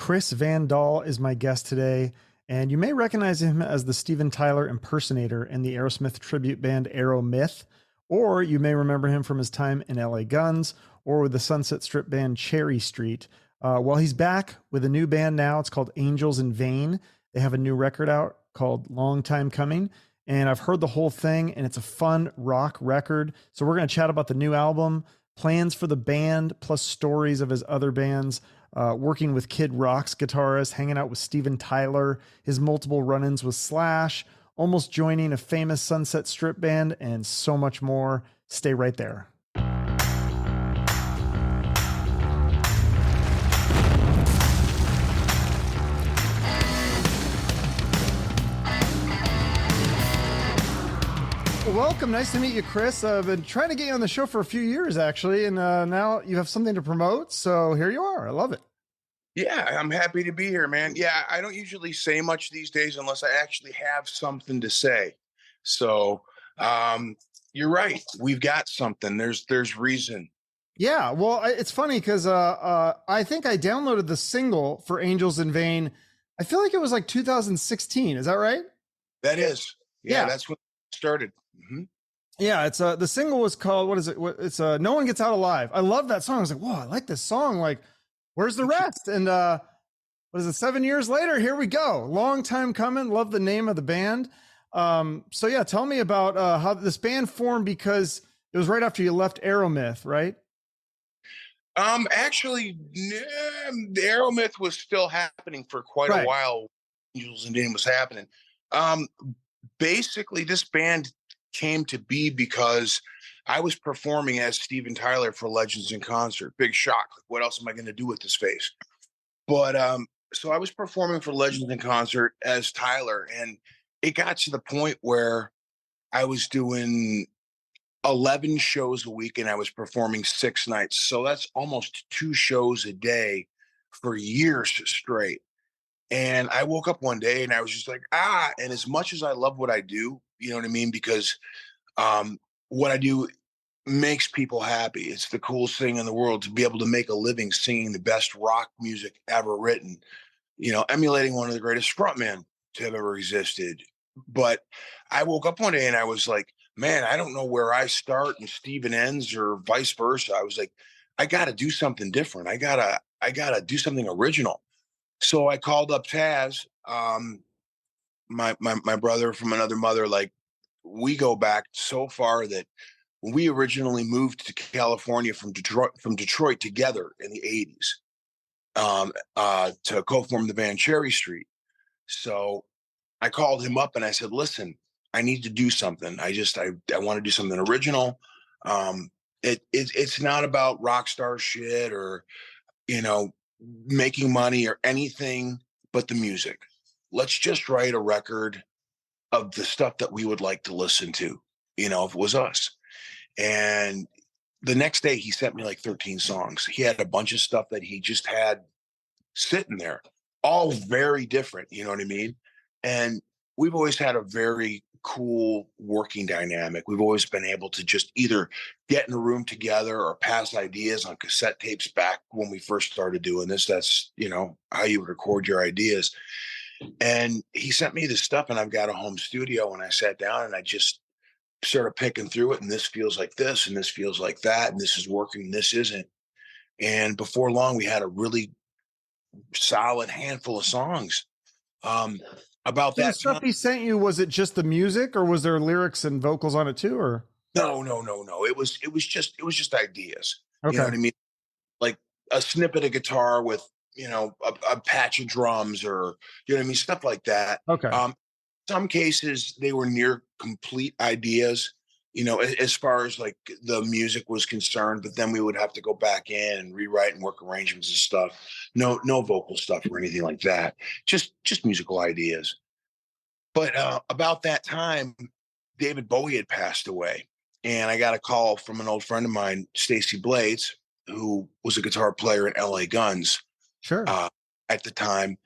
Chris Van Dahl is my guest today, and you may recognize him as the Steven Tyler impersonator in the Aerosmith tribute band Aeromyth, or you may remember him from his time in LA Guns or with the Sunset Strip band Cherry Street. Well, he's back with a new band now. It's called Angels in Vain. They have a new record out called Long Time Coming, and I've heard the whole thing, and it's a fun rock record. So we're going to chat about the new album, plans for the band, plus stories of his other bands, working with Kid Rock's guitarist, hanging out with Steven Tyler, his multiple run-ins with Slash, almost joining a famous Sunset Strip band, and so much more. Stay right there. Welcome. Nice to meet you, Chris. I've been trying to get you on the show for a few years, actually, and now you have something to promote. So here you are. I love it. Yeah, I'm happy to be here, man. Yeah, I don't usually say much these days unless I actually have something to say. So you're right. We've got something. There's reason. Yeah. Well, it's funny because I think I downloaded the single for Angels in Vain. I feel like it was like 2016. Is that right? That is. Yeah. Yeah. That's when it started. Mm-hmm. Yeah, it's the single was called, what is it? It's No One Gets Out Alive. I love that song. I was like, whoa, I like this song. Like, where's the rest? And what is it? 7 years later, here we go. Long time coming. Love the name of the band. So yeah, tell me about how this band formed, because it was right after you left Aeromyth, right? Actually, the Aeromyth was still happening for quite a while. Angels and Vain was happening. Basically, this band came to be because I was performing as Steven Tyler for Legends in Concert. Big shock. What else am I going to do with this face? But so I was performing for Legends in Concert as Tyler, and it got to the point where I was doing 11 shows a week and I was performing 6 nights. So that's almost 2 shows a day for years straight. And I woke up one day and I was just like, and as much as I love what I do, you know what I mean? Because what I do makes people happy. It's the coolest thing in the world to be able to make a living singing the best rock music ever written, emulating one of the greatest frontmen to have ever existed. But I woke up one day and I was like, man, I don't know where I start and Steven ends or vice versa. I was like, I got to do something different. I gotta do something original. So I called up Taz, my brother from another mother. Like, we go back so far that when we originally moved to California from Detroit together in the 80s, to co-form the band Cherry Street. So I called him up and I said, listen, I need to do something. I want to do something original. It's not about rock star shit or, making money or anything but the music. Let's just write a record of the stuff that we would like to listen to, if it was us. And the next day he sent me like 13 songs. He had a bunch of stuff that he just had sitting there, all very different. You know what I mean? And we've always had a very cool working dynamic. We've always been able to just either get in a room together or pass ideas on cassette tapes back when we first started doing this. That's, how you would record your ideas. And he sent me this stuff and I've got a home studio, and I sat down and I just started picking through it. And this feels like this, and this feels like that. And this is working, and this isn't. And before long, we had a really solid handful of songs. About So that the stuff time, he sent you, was it just the music, or was there lyrics and vocals on it too? Or no. It was just ideas. You know okay, what I mean? Like a snippet of guitar with, a patch of drums, or, you know what I mean? Stuff like that. okay. Some cases they were near complete ideas, as far as like the music was concerned, but then we would have to go back in and rewrite and work arrangements and stuff. No vocal stuff or anything like that. Just musical ideas. But about that time, David Bowie had passed away, and I got a call from an old friend of mine, Stacy Blades, who was a guitar player in LA Guns Sure. at the time.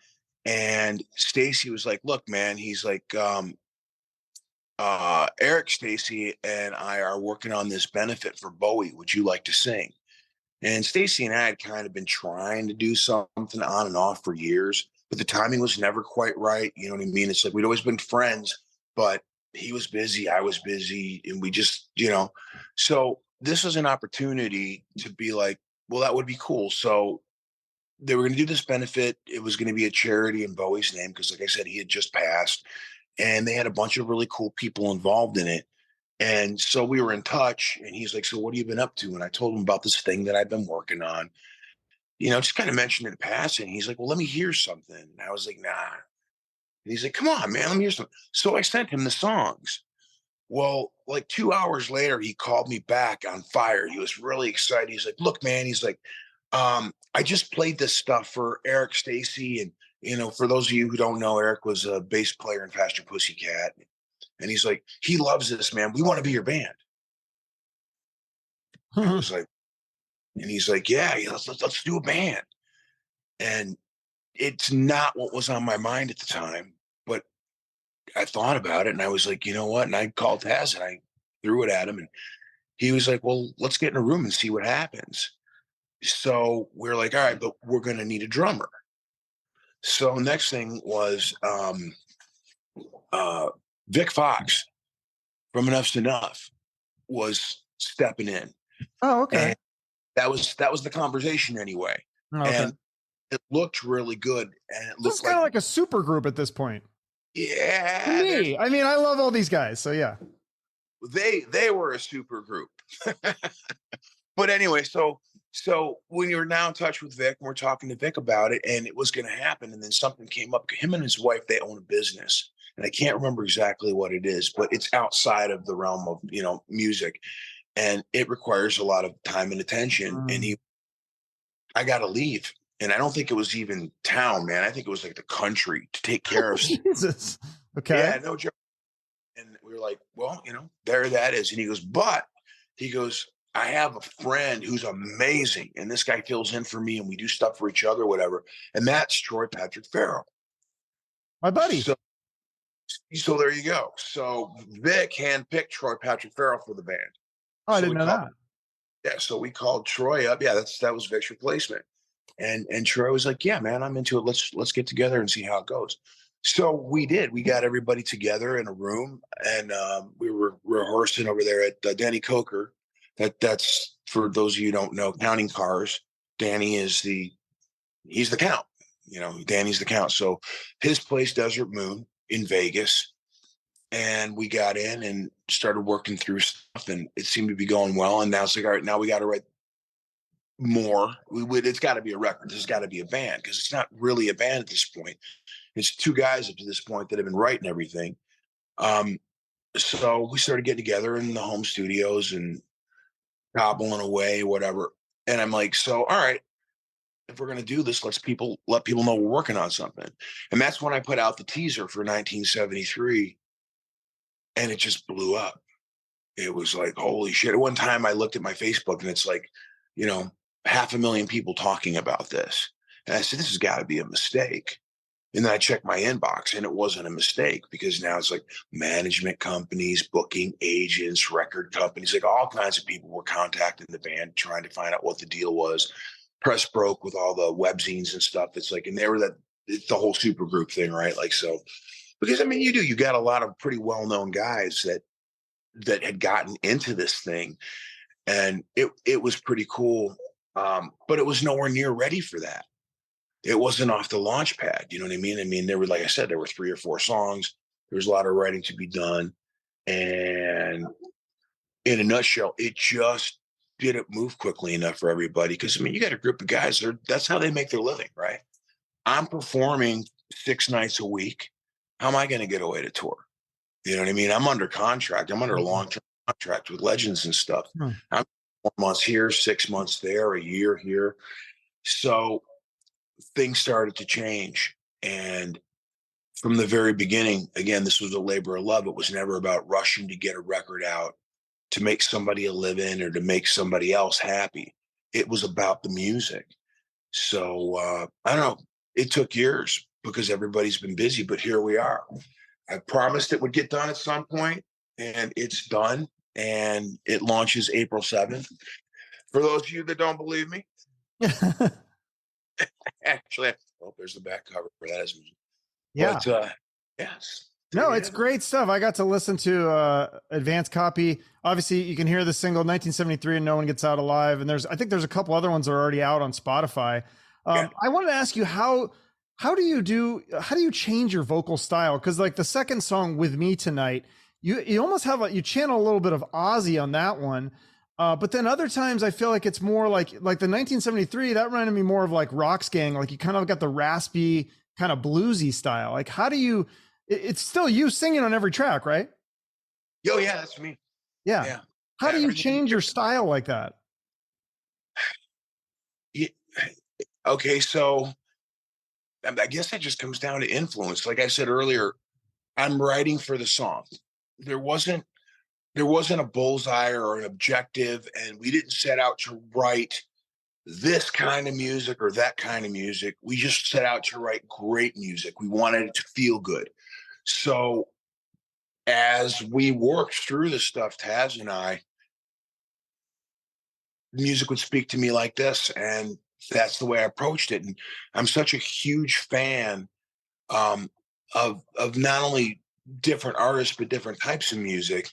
And Stacy was like, look, man, he's like, Eric Stacy and I are working on this benefit for Bowie. Would you like to sing? And Stacy and I had kind of been trying to do something on and off for years, but the timing was never quite right. You know what I mean? It's like we'd always been friends, but he was busy, I was busy, and we just, so this was an opportunity to be like, well, that would be cool. So they were going to do this benefit. It was going to be a charity in Bowie's name because, like I said, he had just passed, and they had a bunch of really cool people involved in it. And so we were in touch, and he's like, "So what have you been up to?" And I told him about this thing that I've been working on. Just kind of mentioned it in passing. He's like, "Well, let me hear something." And I was like, "Nah." And he's like, "Come on, man, let me hear something." So I sent him the songs. Well, like 2 hours later, he called me back on fire. He was really excited. He's like, "Look, man," he's like, "I just played this stuff for Eric Stacy, and for those of you who don't know, Eric was a bass player in Faster Pussycat, and he's like, he loves this, man. We want to be your band." I was like, and he's like, "Yeah, yeah, let's do a band." And it's not what was on my mind at the time, but I thought about it, and I was like, you know what? And I called Taz and I threw it at him, and he was like, "Well, let's get in a room and see what happens." So we're like, "All right, but we're going to need a drummer." So next thing was uh, Vic Fox from Enough's Enough was stepping in, Oh, okay. and that was the conversation anyway, Oh, okay. and it looked really good, and it This is looked kind like, of like a super group at this point. To yeah, me, I mean, I love all these guys, so yeah. they were a super group. But anyway, so when you're now in touch with Vic, and we're talking to Vic about it, and it was going to happen, and then something came up. Him and his wife, they own a business, and I can't remember exactly what it is, but it's outside of the realm of music, and it requires a lot of time and attention. And Mm. I got to leave, and I don't think it was even town, man. I think it was like the country to take care of. Jesus. Okay. Yeah, no joke. And we were like, well, there that is. And he goes, but he goes, I have a friend who's amazing. And this guy fills in for me and we do stuff for each other, whatever. And that's Troy Patrick Farrell. My buddy. So there you go. So Vic handpicked Troy Patrick Farrell for the band. Oh, I So didn't we know called, that. yeah, so we called Troy up. Yeah, that was Vic's replacement. And Troy was like, "Yeah, man, I'm into it. Let's get together and see how it goes." So we did. We got everybody together in a room, and we were rehearsing over there at Danny Coker. That's for those of you who don't know, counting cars. Danny he's the count. Danny's the count. So his place, Desert Moon in Vegas, and we got in and started working through stuff, and it seemed to be going well. And now it's like, all right, now we got to write more. It's got to be a record. There's got to be a band because it's not really a band at this point. It's two guys up to this point that have been writing everything. Um, so we started getting together in the home studios and gobbling away, whatever. And I'm like, so all right, if we're gonna do this, let people know we're working on something. And that's when I put out the teaser for 1973, and it just blew up. It was like, holy shit. At one time I looked at my Facebook and it's like, you know, 500,000 people talking about this. And I said, this has got to be a mistake. And then I checked my inbox and it wasn't a mistake because now it's like management companies, booking agents, record companies, like all kinds of people were contacting the band trying to find out what the deal was. Press broke with all the webzines and stuff. It's like, and they were it's the whole super group thing, right? Like, so, because I mean, you got a lot of pretty well-known guys that had gotten into this thing, and it was pretty cool. But it was nowhere near ready for that. It wasn't off the launch pad. You know what I mean? I mean, there were, like I said, there were 3 or 4 songs. There was a lot of writing to be done. And in a nutshell, it just didn't move quickly enough for everybody. Cause I mean, you got a group of guys, that's how they make their living, right? I'm performing 6 nights a week. How am I going to get away to tour? You know what I mean? I'm under contract. I'm under a long-term contract with Legends and stuff. Hmm. I'm 4 months here, 6 months there, a year here. So things started to change. And from the very beginning, again, this was a labor of love. It was never about rushing to get a record out to make somebody a living or to make somebody else happy. It was about the music. So I don't know. It took years because everybody's been busy, but here we are. I promised it would get done at some point, and it's done. And it launches April 7th. For those of you that don't believe me, actually, oh, there's the back cover for that. Yeah. But yes, there No, you it's have it. great stuff. I got to listen to advanced copy. Obviously, you can hear the single 1973 and No One Gets Out Alive. And I think there's a couple other ones that are already out on Spotify. Yeah. I wanted to ask you how do you change your vocal style? Because like the second song, With Me Tonight, you almost have you channel a little bit of Ozzy on that one. But then other times I feel like it's more like the 1973, that reminded me more of like Rock's Gang. Like you kind of got the raspy kind of bluesy style. Like how do you it's still you singing on every track, right? Yo, yeah, that's me. Yeah. Yeah. How do you Everything. change your style like that? Yeah. Okay, so I guess that just comes down to influence. Like I said earlier, I'm writing for the song. There wasn't there wasn't a bullseye or an objective, and we didn't set out to write this kind of music or that kind of music. We just set out to write great music. We wanted it to feel good. So as we worked through this stuff, Taz and I, music would speak to me like this, and that's the way I approached it. And I'm such a huge fan um, of not only different artists but different types of music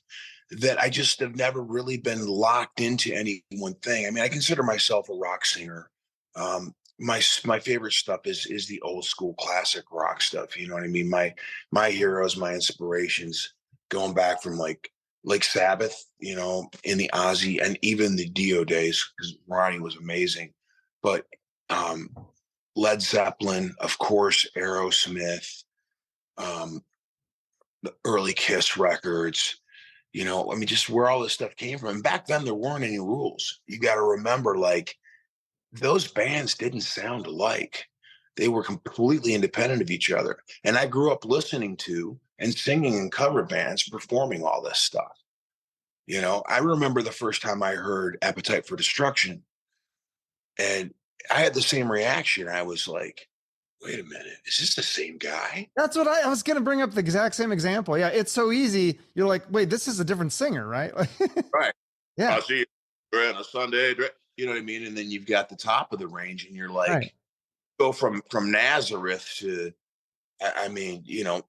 that I just have never really been locked into any one thing. I mean, I consider myself a rock singer. My favorite stuff is the old school classic rock stuff. You know what I mean? My heroes, my inspirations, going back from like Sabbath, you know, in the Ozzy and even the Dio days, because Ronnie was amazing. But um, Led Zeppelin, of course, Aerosmith, um, the early Kiss records, you know, I mean, just where all this stuff came from. And back then, there weren't any rules. You got to remember, like, those bands didn't sound alike. They were completely independent of each other. And I grew up listening to and singing in cover bands, performing all this stuff. You know, I remember the first time I heard Appetite for Destruction, and I had the same reaction. I was like, wait a minute, is this the same guy? That's what I was going to bring up the exact same example. Yeah, it's so easy. You're like, wait, this is a different singer, right? Right. Yeah, I see you on a Sunday. You know what I mean? And then you've got the top of the range, and you're right. like, go from Nazareth to, I mean, you know,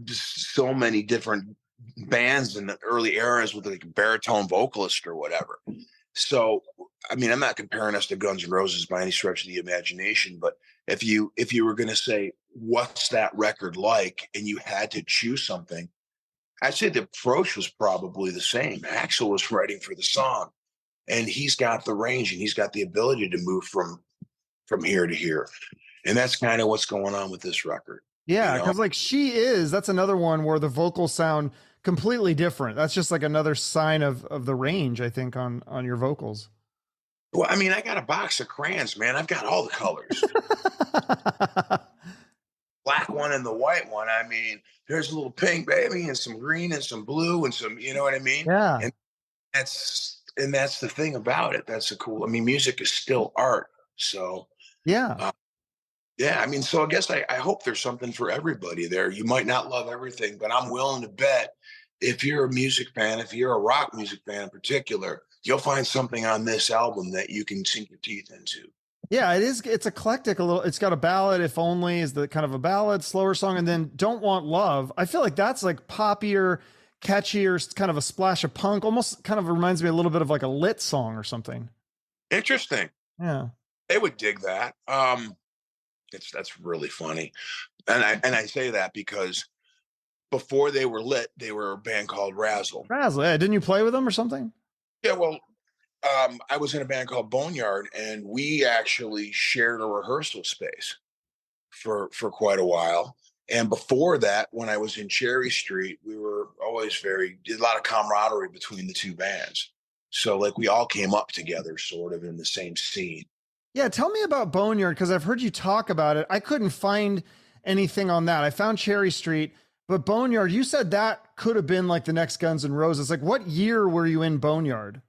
just so many different bands in the early eras with like a baritone vocalist or whatever. So, I mean, I'm not comparing us to Guns N' Roses by any stretch of the imagination, but if you were going to say what's that record like, and you had to choose something, I'd say the approach was probably the same. Axl was writing for the song, and he's got the range and he's got the ability to move from here to here, and that's kind of what's going on with this record. You Yeah, know, because like that's another one where the vocals sound completely different. That's just like another sign of the range, I think, on your vocals. well, I mean, I got a box of crayons, man. I've got all the colors, black one and the white one. I mean, there's a little pink baby and some green and some blue and some, you know what I mean? Yeah, And that's the thing about it. That's the cool. I mean, music is still art. So yeah. uh, yeah, I mean, so I guess I hope there's something for everybody there. You might not love everything, but I'm willing to bet if you're a music fan, if you're a rock music fan in particular, you'll find something on this album that you can sink your teeth into. Yeah, it is. It's eclectic a little. It's got a ballad, If Only is the kind of a ballad, slower song, and then Don't Want Love. I feel like that's like poppier, catchier, kind of a splash of punk. Almost kind of reminds me a little bit of like a lit song or something. Interesting. Yeah. They would dig that. That's really funny, and I say that because before they were lit, they were a band called Razzle. Razzle. Yeah, didn't you play with them or something? Yeah, well, I was in a band called Boneyard, and we actually shared a rehearsal space for quite a while. And before that, when I was in Cherry Street, we were always a lot of camaraderie between the two bands. So like we all came up together, sort of in the same scene. Yeah, tell me about Boneyard because I've heard you talk about it. I couldn't find anything on that. I found Cherry Street, but Boneyard, you said that could have been like the next Guns N' Roses. Like, what year were you in Boneyard?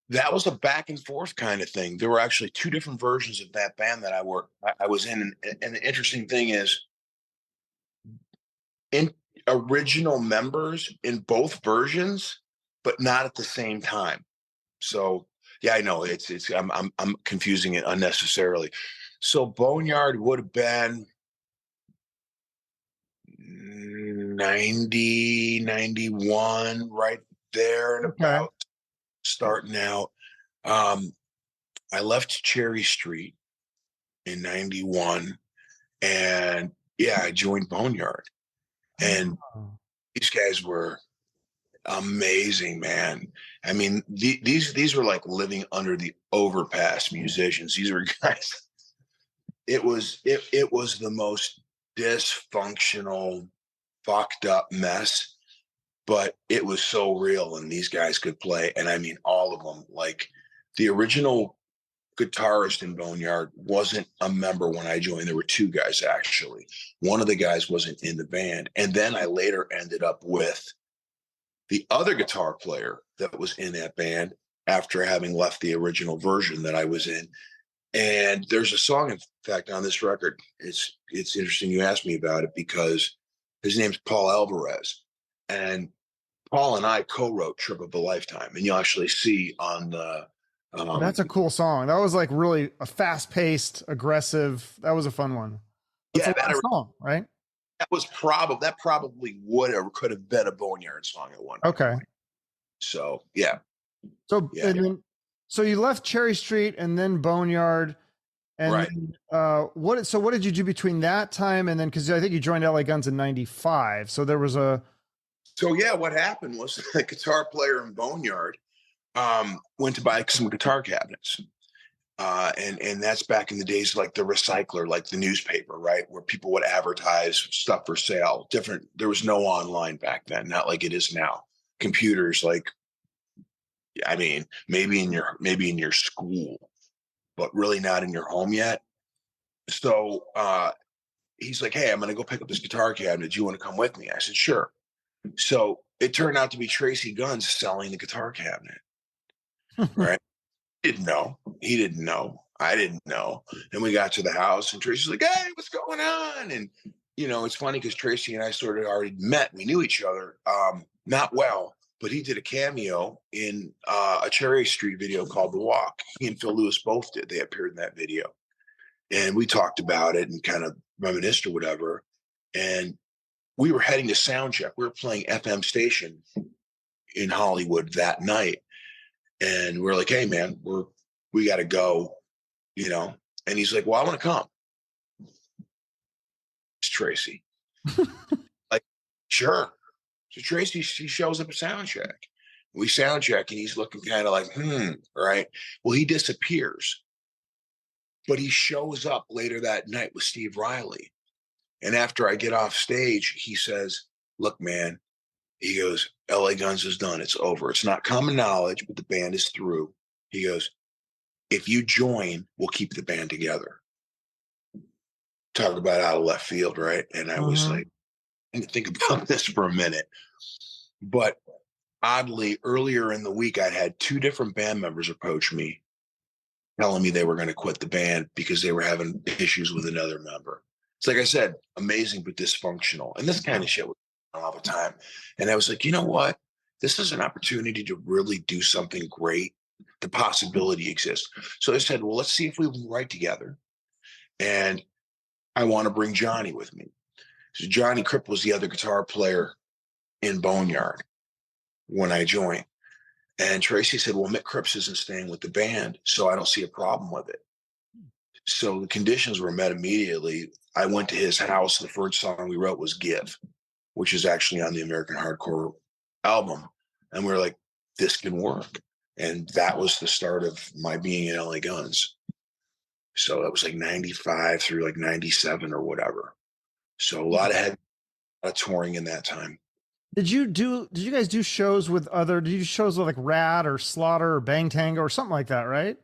That was a back and forth kind of thing. There were actually two different versions of that band that I was in, and the interesting thing is, in original members in both versions, but not at the same time. So yeah, I know it's I'm confusing it unnecessarily. So Boneyard would have been 90, 91, right there and Okay. about starting out. Um, I left Cherry Street in 91 and yeah, I joined Boneyard. And Oh. these guys were amazing, man. I mean, these were like living under the overpass musicians. These were guys. It was the most dysfunctional, fucked up mess, but it was so real, and these guys could play. And I mean, all of them. Like the original guitarist in Boneyard wasn't a member when I joined. There were two guys actually. One of the guys wasn't in the band, and then I later ended up with the other guitar player that was in that band after having left the original version that I was in. And there's a song, in fact, on this record. It's interesting you asked me about it because his name's Paul Alvarez. And Paul and I co-wrote Trip of a Lifetime. And you'll actually see on the That's a cool song. That was like really a fast paced, aggressive. That was a fun one. That's a yeah, lot of song, right? that probably would or could have been a Boneyard song at one Okay. point. So yeah. So Yeah. and then so you left Cherry Street and then Boneyard. And Right. then, what did you do between that time and then because I think you joined LA Guns in '95. So there was a So yeah, what happened was the guitar player in Boneyard went to buy some guitar cabinets. And that's back in the days like the recycler, like the newspaper, right? Where people would advertise stuff for sale. Different, there was no online back then, not like it is now. Computers, like, I mean, maybe in your school, but really not in your home yet. So he's like, "Hey, I'm gonna go pick up this guitar cabinet. Do you want to come with me?" I said, "Sure." So it turned out to be Tracy Guns selling the guitar cabinet, right? Didn't know. He didn't know. I didn't know. And we got to the house, and Tracy's like, "Hey, what's going on?" And it's funny because Tracy and I sort of already met. We knew each other, not well, but he did a cameo in a Cherry Street video called "The Walk." He and Phil Lewis both did. They appeared in that video, and we talked about it and kind of reminisced or whatever. And we were heading to sound check. We were playing FM station in Hollywood that night, and we're like, "Hey, man, we got to go." And he's like, "Well, I want to come." It's Tracy. Like, sure. So Tracy, she shows up at sound check. We sound check, and he's looking kind of like, right? Well, he disappears, but he shows up later that night with Steve Riley. And after I get off stage, he says, "Look, man," he goes, "LA Guns is done. It's over. It's not common knowledge, but the band is through." He goes, "If you join, we'll keep the band together." Talk about out of left field, right? And I was like, I didn't think about this for a minute. But oddly, earlier in the week, I'd had two different band members approach me telling me they were going to quit the band because they were having issues with another member. It's like I said, amazing but dysfunctional. And this kind of shit was going on all the time. And I was like, you know what? This is an opportunity to really do something great. The possibility exists. So I said, well, let's see if we can write together. And I want to bring Johnny with me. So Johnny Kripp was the other guitar player in Boneyard when I joined. And Tracy said, well, Mick Cripps isn't staying with the band, so I don't see a problem with it. So the conditions were met immediately. I went to his house. The first song we wrote was Give, which is actually on the American Hardcore album. And we were like, this can work. And that was the start of my being in LA Guns. So that was like 95 through like 97 or whatever. So a lot of touring in that time. Did you guys do shows with did you do shows with like Ratt or Slaughter or Bang Tango or something like that, right?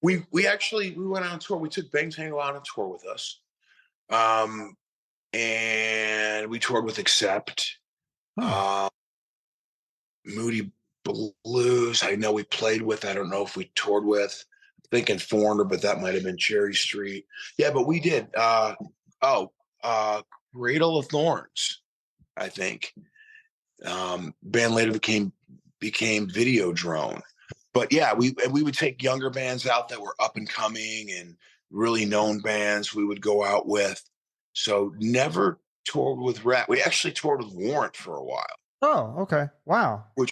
We went on tour. We took Bang Tango on a tour with us. And we toured with Accept. Moody Blues, I know we played with. I don't know if we toured with. I'm thinking Foreigner, but that might have been Cherry Street. Yeah, but we did. Cradle of Thorns, I think. Band later became Videodrome. But yeah, we would take younger bands out that were up and coming and really known bands we would go out with. So never toured with Ratt. We actually toured with Warrant for a while, Oh, okay. Wow. which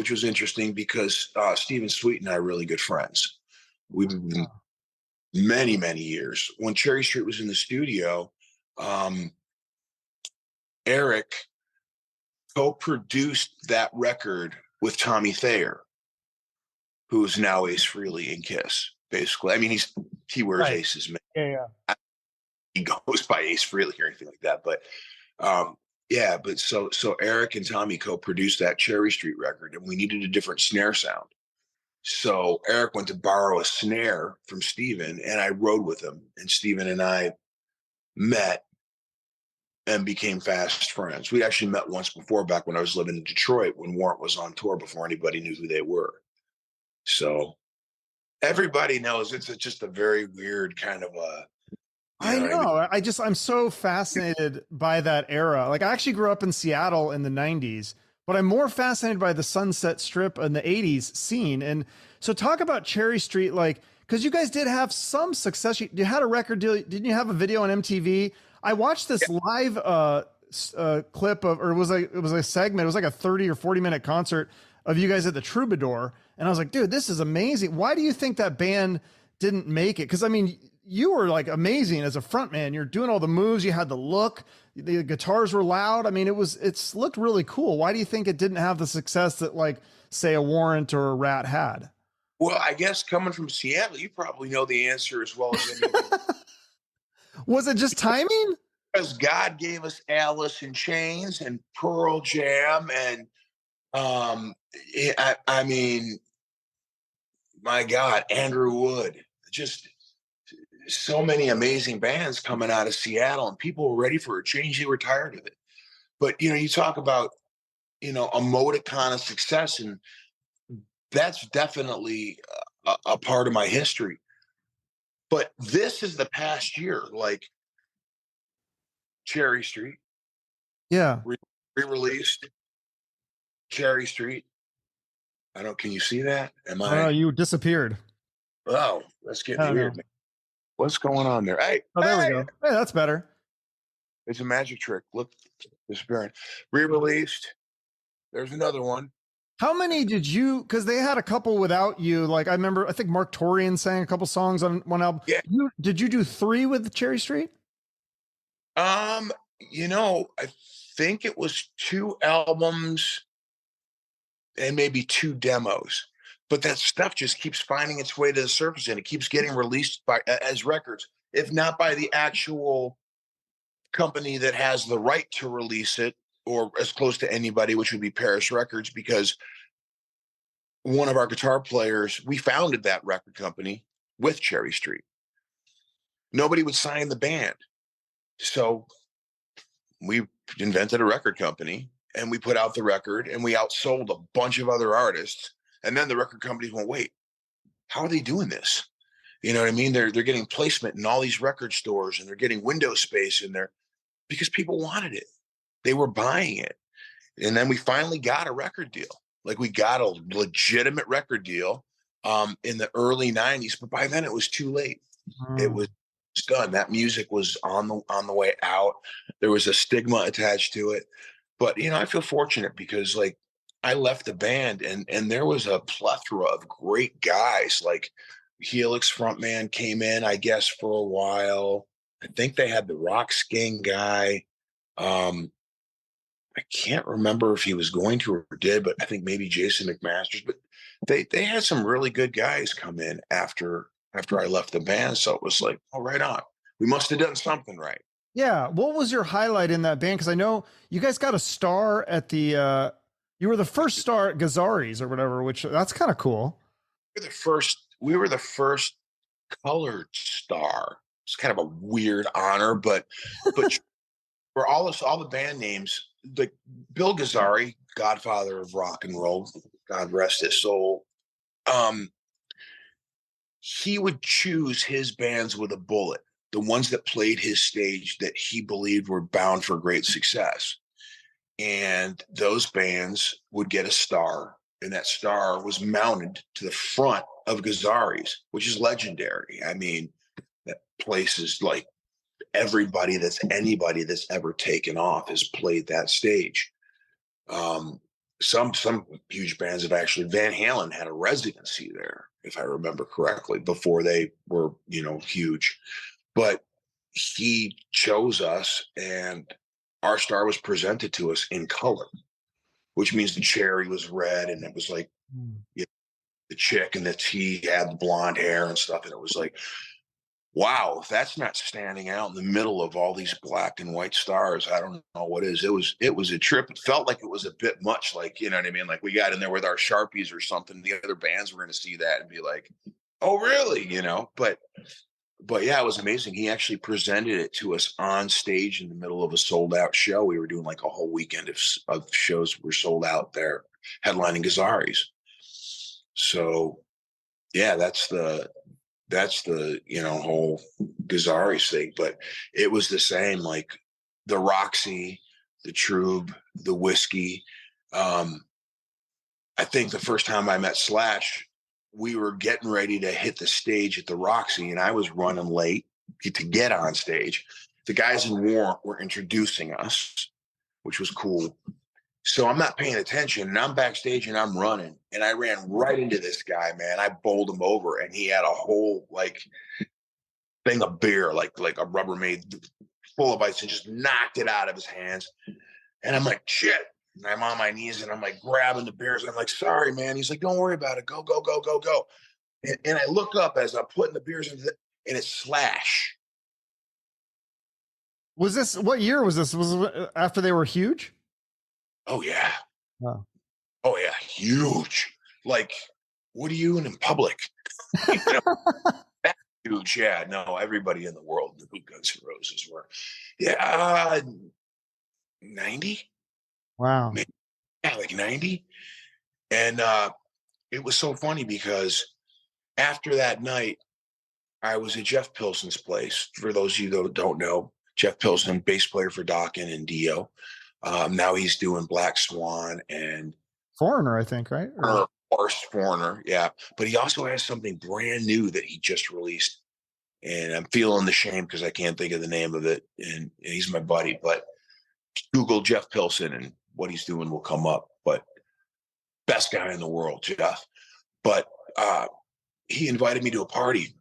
which was interesting because Stephen Sweet and I are really good friends. We've been many, many years. When Cherry Street was in the studio, um, Eric co-produced that record with Tommy Thayer, who is now Ace Frehley in Kiss. Basically, I mean, he wears Right. Ace's name. Yeah. He goes by Ace Frehley or anything like that. But yeah, but so Eric and Tommy co-produced that Cherry Street record, and we needed a different snare sound. So Eric went to borrow a snare from Steven, and I rode with him. And Steven and I met and became fast friends. We actually met once before, back when I was living in Detroit, when Warrant was on tour, before anybody knew who they were. So everybody knows it's just a very weird kind of a. I know. I'm so fascinated by that era. Like, I actually grew up in Seattle in the 90s, but I'm more fascinated by the Sunset Strip and the 80s scene. And so talk about Cherry Street, like, because you guys did have some success. You had a record deal. Didn't you have a video on MTV? I watched this live clip of, or it was a segment. It was like a 30 or 40-minute concert of you guys at the Troubadour. And I was like, dude, this is amazing. Why do you think that band didn't make it? Because I mean, you were like amazing as a front man. You're doing all the moves. You had the look. The guitars were loud. I mean, it's looked really cool. Why do you think it didn't have the success that, like, say, a Warrant or a Ratt had? Well, I guess coming from Seattle, you probably know the answer as well as anyone. Was it just timing? Because God gave us Alice in Chains and Pearl Jam, and I mean, my God, Andrew Wood, just so many amazing bands coming out of Seattle, and people were ready for a change. They were tired of it. But you talk about a modicon of success, and that's definitely a part of my history. But this is the past year, like Cherry Street, Yeah. re-released Cherry Street. Can you see that? Am Oh, I? you disappeared. Oh, that's I getting don't weird, know. man. What's going on there? Hey, Oh, there we hey, go. Hey, that's better. it's a magic trick. Look, disappearing. Re-released. There's another one. How many did you, because they had a couple without you. Like, I remember, I think Mark Torian sang a couple songs on one album. Yeah. Did you do 3 with Cherry Street? I think it was 2 albums and maybe 2 demos. But that stuff just keeps finding its way to the surface, and it keeps getting released as records, if not by the actual company that has the right to release it, or as close to anybody, which would be Paris Records, because one of our guitar players, we founded that record company with Cherry Street. Nobody would sign the band. So we invented a record company, and we put out the record, and we outsold a bunch of other artists. And then the record companies went, wait, how are they doing this? You know what I mean? They're getting placement in all these record stores, and they're getting window space in there because people wanted it. They were buying it. And then we finally got a record deal. Like, we got a legitimate record deal in the early 90s, but by then it was too late. It was done. That music was on the way out. There was a stigma attached to it. But I feel fortunate because, like, I left the band, and there was a plethora of great guys. Like, Helix frontman came in, I guess, for a while. I think they had the Rock Skin guy. I can't remember if he was going to or did, but I think maybe Jason McMasters. But they had some really good guys come in after I left the band. So it was like, oh, right on. We must have done something right. Yeah. What was your highlight in that band? Because I know you guys got a star at the, you were the first star at Gazzari's or whatever, which that's kind of cool. We were the first colored star. It's kind of a weird honor, but for all the band names, like Bill Gazzari, godfather of rock and roll, God rest his soul. He would choose his bands with a bullet, the ones that played his stage that he believed were bound for great success. And those bands would get a star, and that star was mounted to the front of Gazzari's, which is legendary. I mean, that place is like anybody that's ever taken off has played that stage. Some huge bands have actually. Van Halen had a residency there, if I remember correctly, before they were, huge. But he chose us, and our star was presented to us in color, which means the cherry was red, and it was like the chick, and the T had the blonde hair and stuff, and it was like, wow, if that's not standing out in the middle of all these black and white stars, I don't know what is. It was a trip. It felt like it was a bit much, like, you know what I mean? Like we got in there with our Sharpies or something. The other bands were going to see that and be like, oh, really? But yeah, it was amazing. He actually presented it to us on stage in the middle of a sold out show. We were doing like a whole weekend of shows were sold out there, headlining Gazzari's. So yeah, that's the whole Gazzari's thing. But it was the same, like the Roxy, the Trube, the Whiskey. I think the first time I met Slash, we were getting ready to hit the stage at the Roxy, and I was running late to get on stage. The guys in Warrant were introducing us, which was cool. So I'm not paying attention, and I'm backstage and I'm running, and I ran right into this guy, man. I bowled him over, and he had a whole like thing of beer, like a Rubbermaid full of ice, and just knocked it out of his hands. And I'm like, shit. And I'm on my knees, and I'm like grabbing the beers. I'm like, sorry, man. He's like, don't worry about it. Go, go, go, go, go. And I look up as I'm putting the beers into and it's Slash. Was this, what year was this? Was it after they were huge? Oh, yeah. Wow. Oh, yeah. Huge. Like, what are you in public? That's huge. Yeah. No, everybody in the world knew who Guns N' Roses were. Yeah. 90? Wow. Maybe, yeah, like 90. And it was so funny because after that night, I was at Jeff Pilson's place. For those of you that don't know, Jeff Pilson, bass player for Dokken and Dio. Now he's doing Black Swan and Foreigner, I think, right? Or Foreigner, yeah. But he also has something brand new that he just released. And I'm feeling the shame because I can't think of the name of it. And he's my buddy. But Google Jeff Pilson and what he's doing will come up. But best guy in the world, Jeff. But he invited me to a party,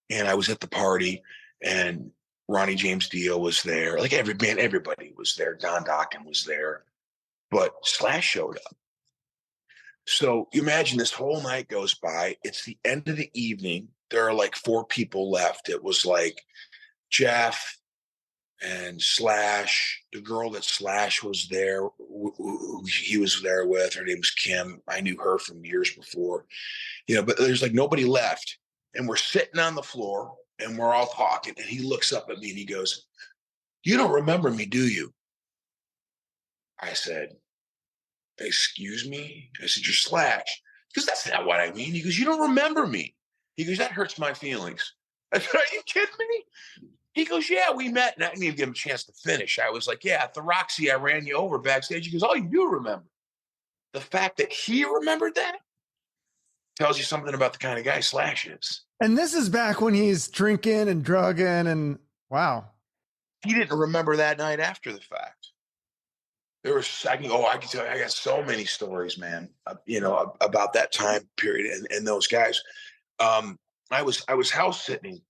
and I was at the party, and Ronnie James Dio was there. Like everybody was there. Don Dokken was there, but Slash showed up. So you imagine this whole night goes by. It's the end of the evening. There are like 4 people left. It was like Jeff and Slash, the girl that Slash was there, he was there with. Her name was Kim. I knew her from years before, but there's like nobody left. And we're sitting on the floor and we're all talking. And he looks up at me and he goes, "You don't remember me, do you?" I said, "Excuse me?" I said, "You're Slash." Because that's not what I mean. He goes, "You don't remember me." He goes, "That hurts my feelings." I said, "Are you kidding me?" He goes, "Yeah, we met." And I didn't even give him a chance to finish. I was like, "Yeah, at the Roxy, I ran you over backstage." He goes, "Oh, you do remember." The fact that he remembered that tells you something about the kind of guy Slash is. And this is back when he's drinking and drugging and wow. He didn't remember that night after the fact. I can tell you, I got so many stories, man, about that time period and those guys. I was house sitting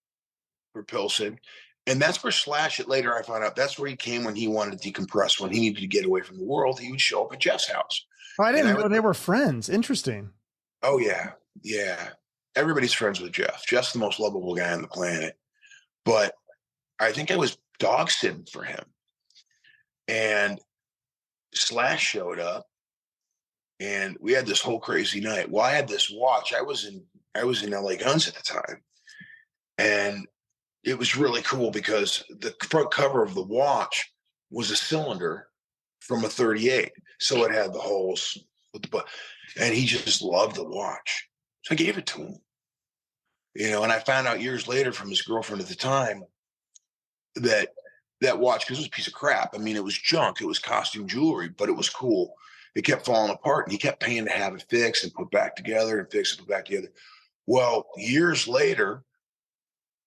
for Pilsen, and that's where Slash, later I found out, that's where he came when he wanted to decompress, when he needed to get away from the world. He would show up at Jeff's house. Oh, I didn't know they were friends. Interesting. Oh, yeah. Yeah. Everybody's friends with Jeff. Jeff's the most lovable guy on the planet. But I think I was dog sitting for him. And Slash showed up, and we had this whole crazy night. Well, I had this watch. I was in LA Guns at the time. And it was really cool because the front cover of the watch was a cylinder from a 38. So it had the holes with the butt. And he just loved the watch. So I gave it to him. And I found out years later from his girlfriend at the time that watch, because it was a piece of crap. I mean, it was junk. It was costume jewelry, but it was cool. it kept falling apart, and he kept paying to have it fixed and put back together and fix and put back together. Well, years later,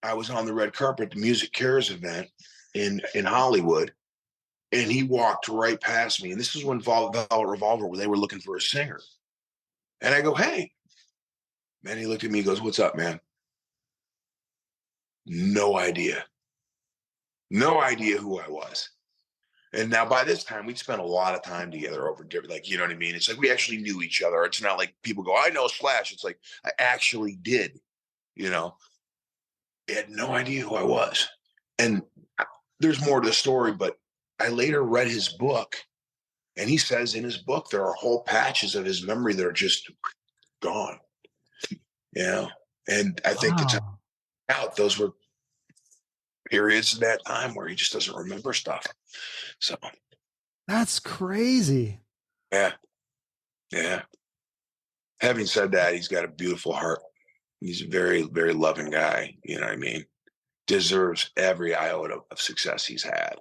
I was on the red carpet at the Music Cares event in Hollywood, and he walked right past me. And this is when Velvet Revolver, where they were looking for a singer. And I go, "Hey." Man, he looked at me, he goes, "What's up, man?" No idea. No idea who I was. And now by this time, we'd spent a lot of time together over different, like, you know what I mean? It's like we actually knew each other. It's not like people go, "I know Slash." It's like I actually did, you know. He had no idea who I was. And there's more to the story, but I later read his book, and he says in his book there are whole patches of his memory that are just gone. You know, and I think it's Wow. out. Those were periods in that time where he just doesn't remember stuff. So That's crazy. yeah, yeah. Having said that, he's got a beautiful heart. He's a very, very loving guy. You know what I mean? Deserves every iota of success he's had.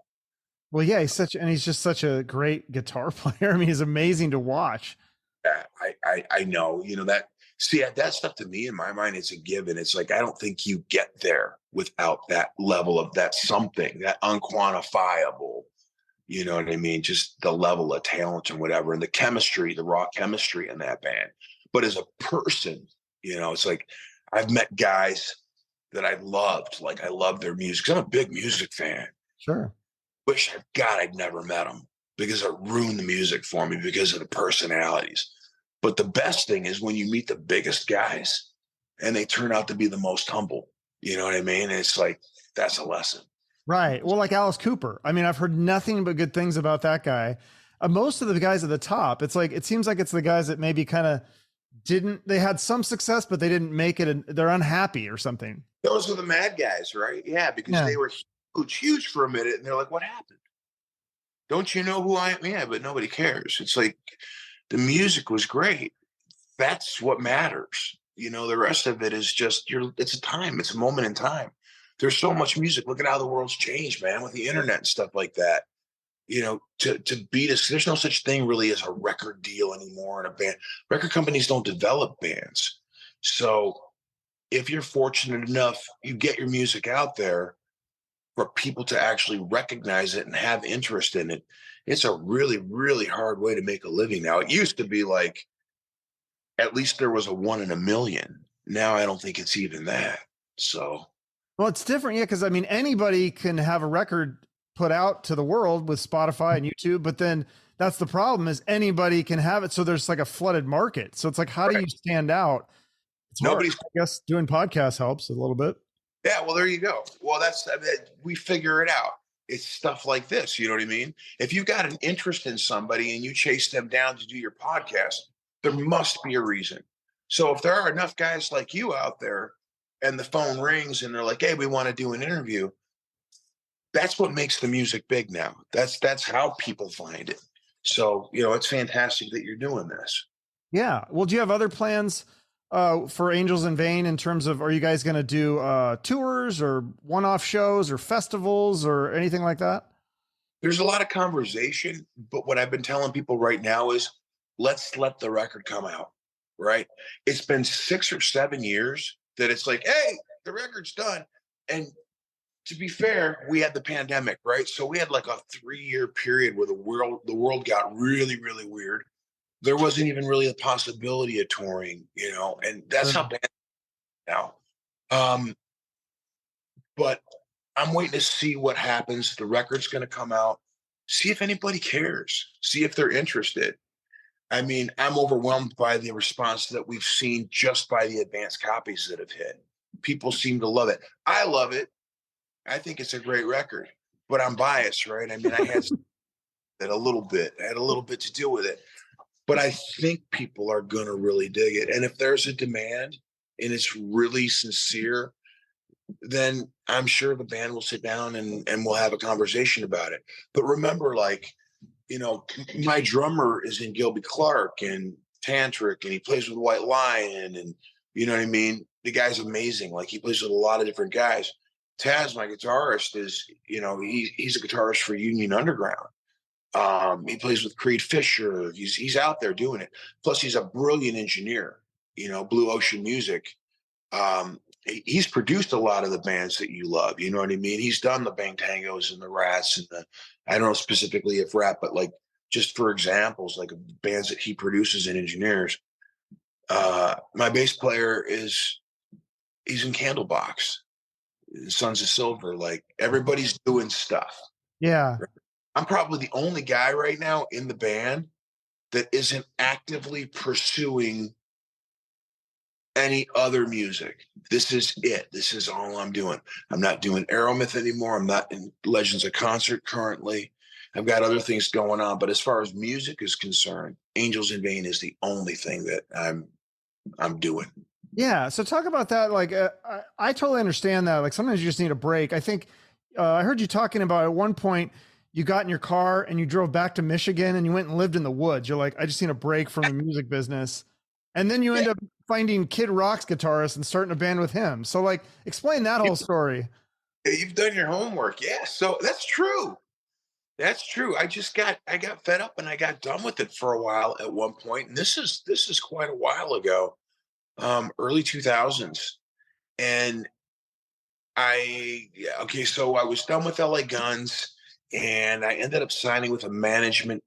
Well, yeah, he's just such a great guitar player. I mean, he's amazing to watch. Yeah, I know. You know that. See, that stuff to me, in my mind, it's a given. It's like I don't think you get there without that level of that something, that unquantifiable. You know what I mean? Just the level of talent and whatever, and the chemistry, the raw chemistry in that band. But as a person, you know, it's like I've met guys that I loved. Like I love their music. 'Cause I'm a big music fan. Sure. Wish God I'd never met them because it ruined the music for me because of the personalities. But the best thing is when you meet the biggest guys and they turn out to be the most humble. You know what I mean? And it's like that's a lesson. Right. Well, like Alice Cooper. I mean, I've heard nothing but good things about that guy. Most of the guys at the top, it's like, it seems like it's the guys that maybe kind of they had some success, but they didn't make it and they're unhappy or something. Those are the mad guys, right? Yeah, because Yeah. they were huge for a minute and they're like, "What happened? Don't you know who I am?" Yeah, but nobody cares. It's like the music was great. That's what matters. You know, the rest of it is just it's a time, it's a moment in time. There's so much music. Look at how the world's changed, man, with the internet and stuff like that. You know, to beat us, there's no such thing really as a record deal anymore in a band. Record companies don't develop bands. So if you're fortunate enough, you get your music out there for people to actually recognize it and have interest in it. It's a really, really hard way to make a living now. It used to be like at least there was a 1 in a million. Now I don't think it's even that. So Well, it's different. Yeah. Cause I mean, anybody can have a record put out to the world with Spotify and YouTube, but then that's the problem is anybody can have it. So there's like a flooded market. So it's like, how do right. you stand out? It's hard. Nobody's I guess doing podcasts helps a little bit. Yeah, well, there you go. Well, I mean, we figure it out. It's stuff like this. You know what I mean? If you've got an interest in somebody and you chase them down to do your podcast, there must be a reason. So if there are enough guys like you out there and the phone rings and they're like, "Hey, we want to do an interview," that's what makes the music big now. That's how people find it. So, you know, it's fantastic that you're doing this. Yeah. Well, do you have other plans for Angels in Vain in terms of, are you guys going to do tours or one-off shows or festivals or anything like that? There's a lot of conversation, but what I've been telling people right now is let's let the record come out, right? It's been 6 or 7 years that it's like, hey, the record's done. And to be fair, we had the pandemic, right? So we had like a 3 year period where the world got really, really weird. There wasn't even really a possibility of touring, you know, and that's Sure. how bad now. Um, but I'm waiting to see what happens. The record's going to come out. See if anybody cares. See if they're interested. I mean, I'm overwhelmed by the response that we've seen just by the advanced copies that have hit. People seem to love it. I love it. I think it's a great record, but I'm biased, right? I mean, I had that a little bit. I had a little bit to do with it, but I think people are going to really dig it. And if there's a demand and it's really sincere, then I'm sure the band will sit down and we'll have a conversation about it. But remember, like, you know, my drummer is in Gilby Clarke and Tantric, and he plays with White Lion, and you know what I mean? The guy's amazing. Like he plays with a lot of different guys. Taz, my guitarist, is, you know, he's a guitarist for Union Underground. He plays with Creed Fisher. He's out there doing it. Plus, he's a brilliant engineer. Blue Ocean Music. He's produced a lot of the bands that you love. You know what I mean? He's done the Bang Tangos and the Ratts and I don't know specifically if Ratt, but like just for examples, like bands that he produces and engineers. My bass player he's in Candlebox, Sons of Silver. Like everybody's doing stuff. Yeah. I'm probably the only guy right now in the band that isn't actively pursuing any other music. This is it. This is all I'm doing. I'm not doing Aeromyth anymore. I'm not in Legends of Concert currently. I've got other things going on, but as far as music is concerned, Angels in Vain is the only thing that I'm doing. Yeah. So talk about that. Like, I totally understand that. Like sometimes you just need a break. I think I heard you talking about at one point you got in your car and you drove back to Michigan and you went and lived in the woods. You're like, I just need a break from the music business. And then you end up finding Kid Rock's guitarist and starting a band with him. So like, explain that whole story. You've done your homework. Yeah. So that's true. That's true. I got fed up and I got done with it for a while at one point. And this is quite a while ago. Early 2000s. And so I was done with LA Guns and I ended up signing with a management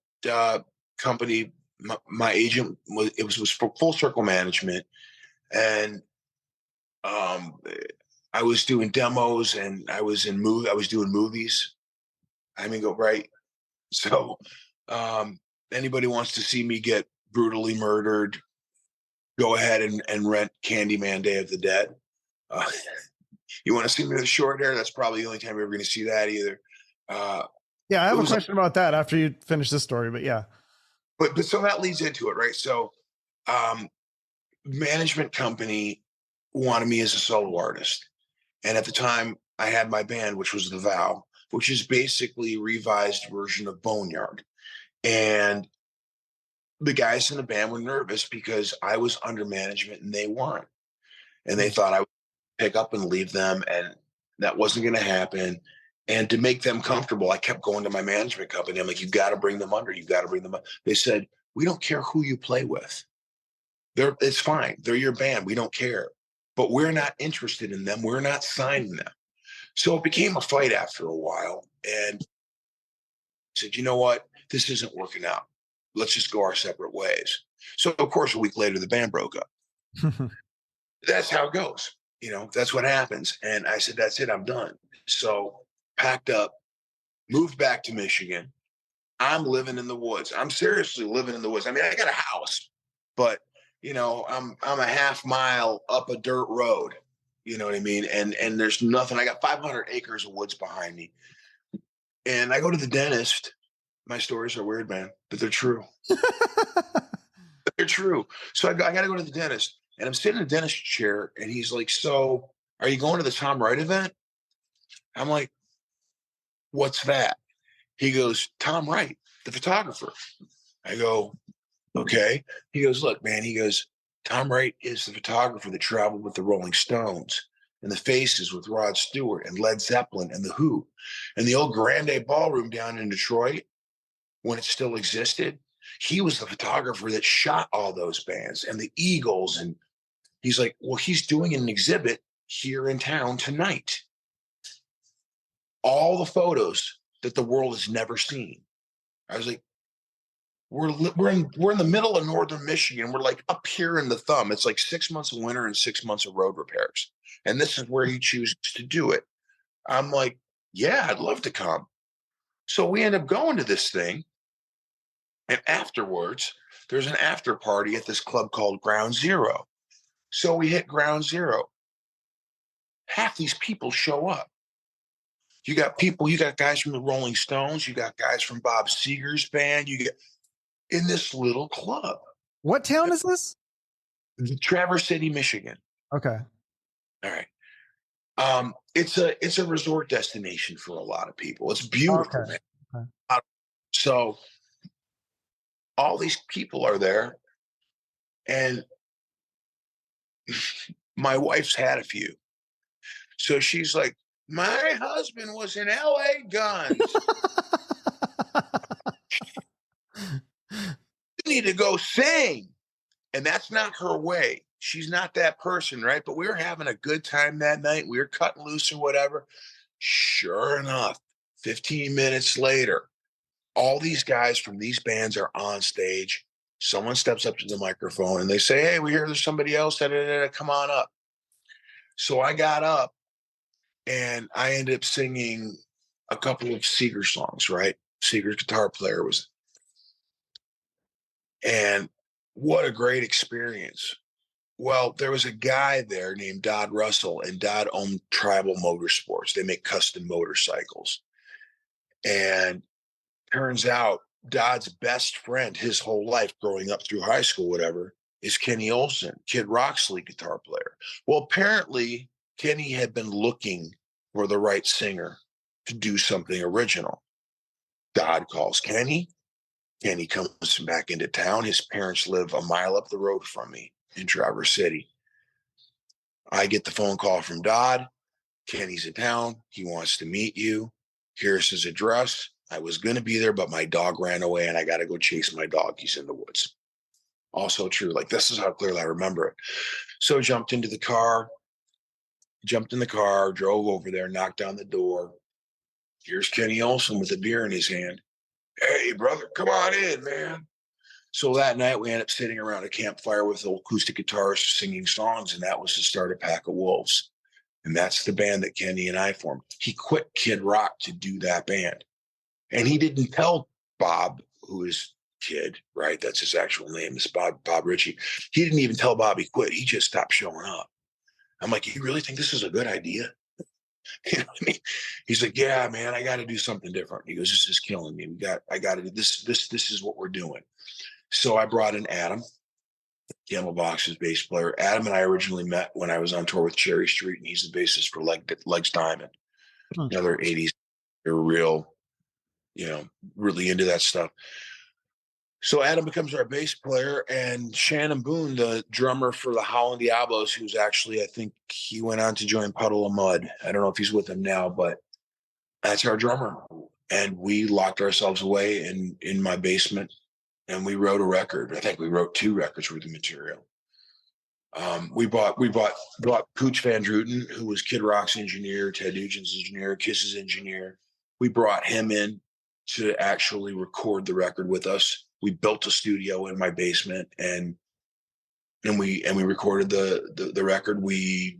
company. My agent was for Full Circle Management, and I was doing demos and I was doing movies. I mean, go right. So anybody wants to see me get brutally murdered, go ahead and rent Candyman Day of the Dead. You want to see me with short hair? That's probably the only time you're ever going to see that either. Yeah, I have a question about that after you finish this story, but yeah. But so that leads into it, right? So management company wanted me as a solo artist. And at the time I had my band, which was The Vow, which is basically a revised version of Boneyard. And the guys in the band were nervous because I was under management and they weren't. And they thought I would pick up and leave them. And that wasn't going to happen. And to make them comfortable, I kept going to my management company. I'm like, you've got to bring them under. You've got to bring them up. They said, we don't care who you play with. It's fine. They're your band. We don't care. But we're not interested in them. We're not signing them. So it became a fight after a while. And I said, you know what? This isn't working out. Let's just go our separate ways. So, of course, a week later, the band broke up. That's how it goes. That's what happens. And I said, that's it. I'm done. So packed up, moved back to Michigan. I'm living in the woods. I'm seriously living in the woods. I mean, I got a house, but I'm a half mile up a dirt road. You know what I mean? And there's nothing. I got 500 acres of woods behind me. And I go to the dentist. My stories are weird, man, but they're true. They're true. So I got to go to the dentist. And I'm sitting in a dentist chair, and he's like, so are you going to the Tom Wright event? I'm like, what's that? He goes, Tom Wright, the photographer. I go, okay. He goes, look, man, he goes, Tom Wright is the photographer that traveled with the Rolling Stones and the Faces with Rod Stewart and Led Zeppelin and The Who. And the old Grande Ballroom down in Detroit, when it still existed, he was the photographer that shot all those bands and the Eagles. And he's like, well, he's doing an exhibit here in town tonight. All the photos that the world has never seen. I was like, we're in the middle of northern Michigan. We're like up here in the thumb. It's like 6 months of winter and 6 months of road repairs. And this is where he chooses to do it. I'm like, yeah, I'd love to come. So we end up going to this thing. And afterwards, there's an after party at this club called Ground Zero. So we hit Ground Zero. Half these people show up. You got guys from the Rolling Stones. You got guys from Bob Seger's band. You get in this little club. What town is this? Traverse City, Michigan. Okay. All right. It's a resort destination for a lot of people. It's beautiful, okay. Man. Okay. So all these people are there, and my wife's had a few. So she's like, my husband was in LA Guns. need to go sing. And that's not her way. She's not that person, right? But we were having a good time that night. We were cutting loose or whatever. Sure enough, 15 minutes later, all these guys from these bands are on stage. Someone steps up to the microphone and they say, hey, we hear there's somebody else. Da, da, da, da, come on up. So I got up and I ended up singing a couple of Seeger songs, right? Seeger's guitar player was, and what a great experience. Well, there was a guy there named Dodd Russell, and Dodd owned Tribal Motorsports. They make custom motorcycles. And turns out Dodd's best friend his whole life growing up through high school, whatever, is Kenny Olson, Kid Rock's lead guitar player. Well, apparently Kenny had been looking for the right singer to do something original. Dodd calls Kenny. Kenny comes back into town. His parents live a mile up the road from me in Traverse City. I get the phone call from Dodd. Kenny's in town. He wants to meet you. Here's his address. I was going to be there, but my dog ran away and I got to go chase my dog. He's in the woods. Also true. Like, this is how clearly I remember it. So jumped in the car, drove over there, knocked on the door. Here's Kenny Olson with a beer in his hand. Hey, brother, come on in, man. So that night we ended up sitting around a campfire with acoustic guitarists singing songs, and that was to start a Pack of Wolves. And that's the band that Kenny and I formed. He quit Kid Rock to do that band. And he didn't tell Bob, who is Kid, right? That's his actual name, is Bob Ritchie. He didn't even tell Bob he quit. He just stopped showing up. I'm like, you really think this is a good idea? You know what I mean? He's like, yeah, man, I got to do something different. He goes, this is killing me. I got to do this. This is what we're doing. So I brought in Adam, Camelbox's bass player. Adam and I originally met when I was on tour with Cherry Street, and he's the bassist for Legs Diamond, another 80s. They're real, really into that stuff. So Adam becomes our bass player, and Shannon Boone, the drummer for the Holland Diablos, who's actually, I think he went on to join Puddle of Mud. I don't know if he's with them now, but that's our drummer. And we locked ourselves away in my basement, and we wrote a record. I think we wrote 2 records worth of material. We bought Pooch Van Druten, who was Kid Rock's engineer, Ted Nugent's engineer, Kiss's engineer. We brought him in to actually record the record with us. We built a studio in my basement, and we recorded the record. We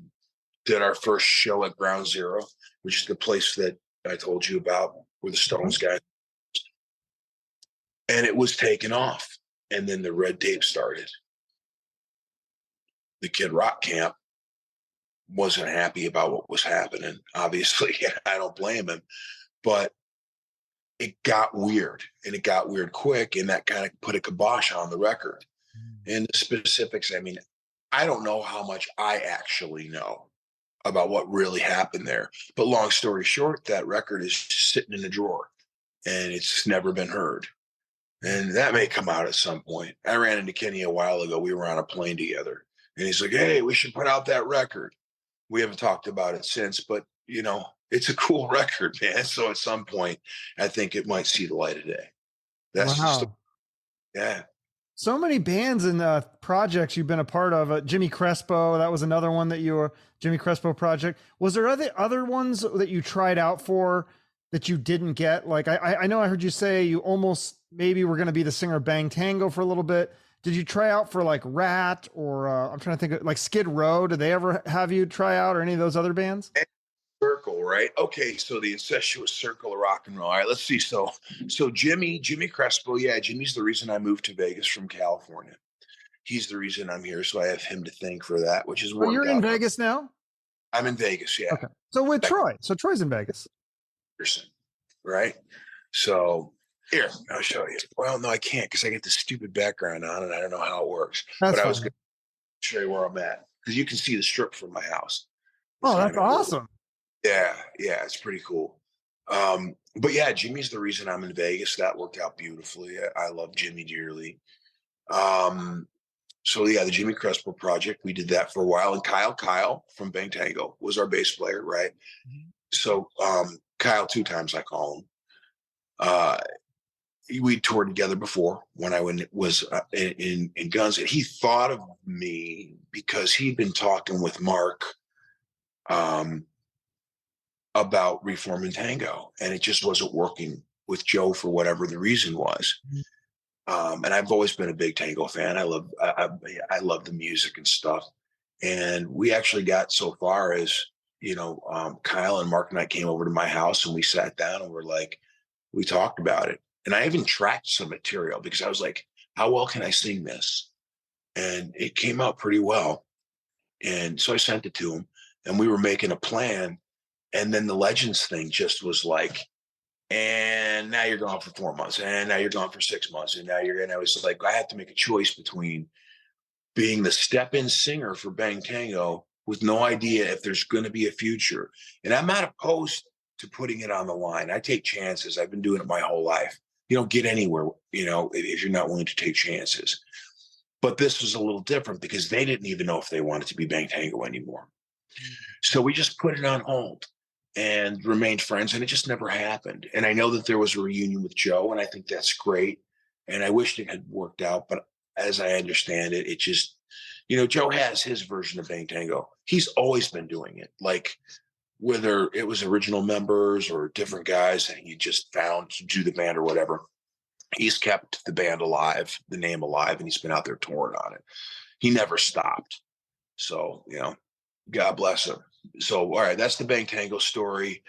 did our first show at Ground Zero, which is the place that I told you about, where the Stones guys. And it was taken off. And then the red tape started. The Kid Rock camp wasn't happy about what was happening. Obviously, I don't blame him, but it got weird, and it got weird quick, and that kind of put a kibosh on the record. And the specifics, I mean, I don't know how much I actually know about what really happened there. But long story short, that record is just sitting in a drawer, and it's never been heard. And that may come out at some point. I ran into Kenny a while ago. We were on a plane together, and he's like, hey, we should put out that record. We haven't talked about it since, but, it's a cool record, man. So at some point, I think it might see the light of day. That's just, yeah. So many bands and projects you've been a part of. Jimmy Crespo, that was another one that you were, Jimmy Crespo project. Was there other ones that you tried out for that you didn't get? Like, I know I heard you say you almost maybe were going to be the singer of Bang Tango for a little bit. Did you try out for like Ratt, or I'm trying to think of like Skid Row? Did they ever have you try out, or any of those other bands? Circle, right? Okay, so the incestuous circle of rock and roll. All right, let's see. So Jimmy Crespo, yeah, Jimmy's the reason I moved to Vegas from California. He's the reason I'm here, so I have him to thank for that, which is worked out. You're in Vegas now? I'm in Vegas, yeah. Okay. So with Troy. So Troy's in Vegas. Right? So here, I'll show you. Well, no, I can't, because I get this stupid background on and I don't know how it works. But I was going to show you where I'm at, because you can see the strip from my house. Oh, that's awesome. Yeah, it's pretty cool. But yeah, Jimmy's the reason I'm in Vegas. That worked out beautifully. I love Jimmy dearly. So yeah, the Jimmy Crespo project, we did that for a while. And Kyle from Bang Tango was our bass player, right? Mm-hmm. So Kyle, 2 times I call him. we toured together before when I was in Guns. And he thought of me because he'd been talking with Mark about reforming Tango, and it just wasn't working with Joe for whatever the reason was. And I've always been a big Tango fan. I love the music and stuff. And we actually got so far as, Kyle and Mark and I came over to my house and we sat down and we talked about it. And I even tracked some material because I was like, how well can I sing this? And it came out pretty well. And so I sent it to him and we were making a plan. And then the Legends thing just was like, and now you're gone for 4 months, and now you're gone for 6 months, and now I was like, I have to make a choice between being the step-in singer for Bang Tango with no idea if there's going to be a future. And I'm not opposed to putting it on the line. I take chances. I've been doing it my whole life. You don't get anywhere, if you're not willing to take chances. But this was a little different because they didn't even know if they wanted to be Bang Tango anymore. So we just put it on hold and remained friends, and it just never happened. And I know that there was a reunion with Joe, and I think that's great. And I wished it had worked out, but as I understand it, it just, Joe has his version of Bang Tango. He's always been doing it, like whether it was original members or different guys that he just found to do the band or whatever. He's kept the band alive, the name alive, and he's been out there touring on it. He never stopped. So, God bless him. So, all right, that's the Bang Tango story.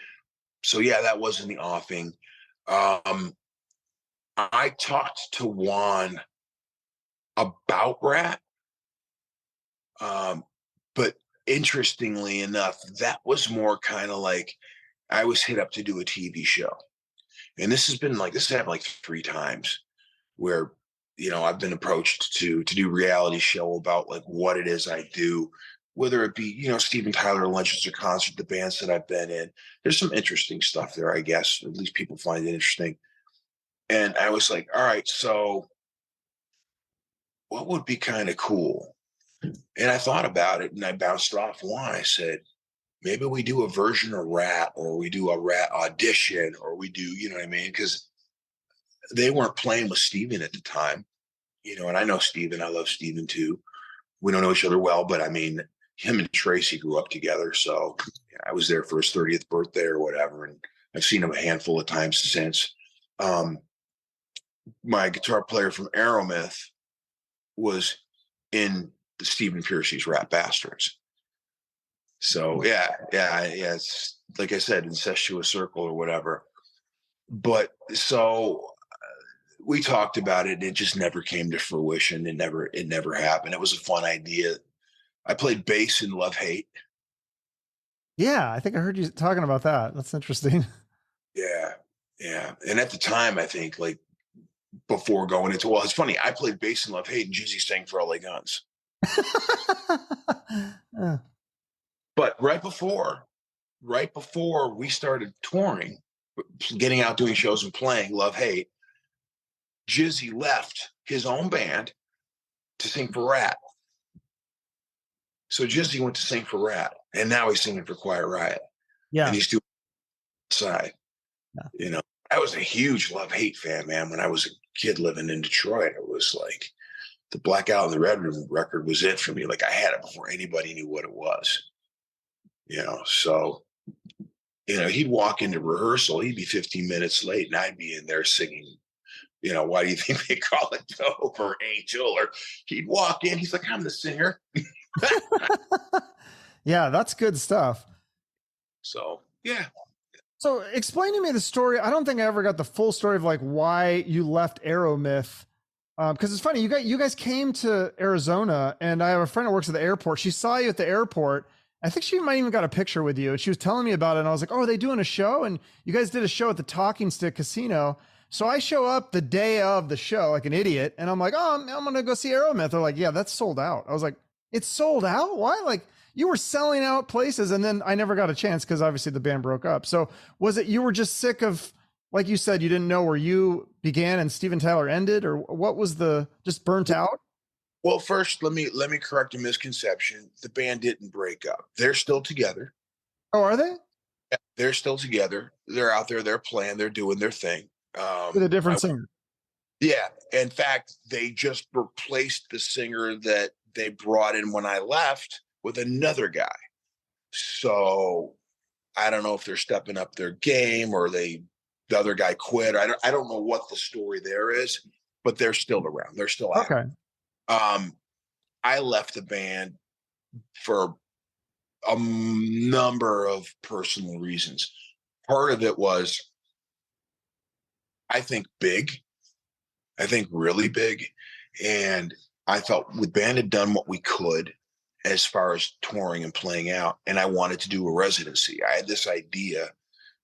So, yeah, that was in the offing. I talked to Juan about Ratt, but interestingly enough, that was more kind of like I was hit up to do a TV show. And this happened like 3 times where, I've been approached to do reality show about like what it is I do, whether it be, Steven Tyler, Legends of Concert, the bands that I've been in. There's some interesting stuff there, I guess. At least people find it interesting. And I was like, all right, so what would be kind of cool? And I thought about it and I bounced off one. I said, maybe we do a version of Ratt, or we do a Ratt audition, or we do, you know what I mean? Because they weren't playing with Steven at the time, and I know Steven. I love Steven too. We don't know each other well, but I mean, him and Tracy grew up together. So I was there for his 30th birthday or whatever. And I've seen him a handful of times since. My guitar player from Aeromyth was in the Stephen Piercy's Rat Bastards. So yeah. It's like I said, incestuous circle or whatever. But so we talked about it. And it just never came to fruition. It never happened. It was a fun idea. I played bass in Love Hate. Yeah, I think I heard you talking about that. That's interesting. Yeah. And at the time, I think like before going into, well, it's funny. I played bass in Love Hate and Jizzy sang for LA Guns. But right before we started touring, getting out, doing shows and playing Love Hate, Jizzy left his own band to sing for Ratt. So Jizzy went to sing for Ratt, and now he's singing for Quiet Riot. Yeah. And he's doing side. Yeah. I was a huge Love Hate fan, man. When I was a kid living in Detroit, it was like the Blackout in the Red Room record was it for me. Like I had it before anybody knew what it was. So he'd walk into rehearsal, he'd be 15 minutes late, and I'd be in there singing, why do you think they call it Dope or Angel? Or he'd walk in, he's like, I'm the singer. Yeah, that's good stuff. So, yeah. So explain to me the story. I don't think I ever got the full story of like why you left Aeromyth. Because it's funny, you guys came to Arizona, and I have a friend who works at the airport. She saw you at the airport. I think she might even got a picture with you, and she was telling me about it. And I was like, oh, are they doing a show? And you guys did a show at the Talking Stick Casino. So I show up the day of the show like an idiot, and I'm like, oh, I'm going to go see Aeromyth. They're like, yeah, that's sold out. I was like, it's sold out? Why? Like, you were selling out places, and then I never got a chance because obviously the band broke up. So was it you were just sick of, like you said, you didn't know where you began and Steven Tyler ended, or what was just burnt out? Well, first, let me correct a misconception. The band didn't break up. They're still together. Oh, are they? Yeah, they're still together. They're out there. They're playing. They're doing their thing. With a different singer. Yeah. In fact, they just replaced the singer that they brought in when I left with another guy. So I don't know if they're stepping up their game or the other guy quit. I don't know what the story there is, but they're still around. They're still active. Okay. I left the band for a number of personal reasons. Part of it was, I think, big. I think really big. And I felt the band had done what we could as far as touring and playing out. And I wanted to do a residency. I had this idea,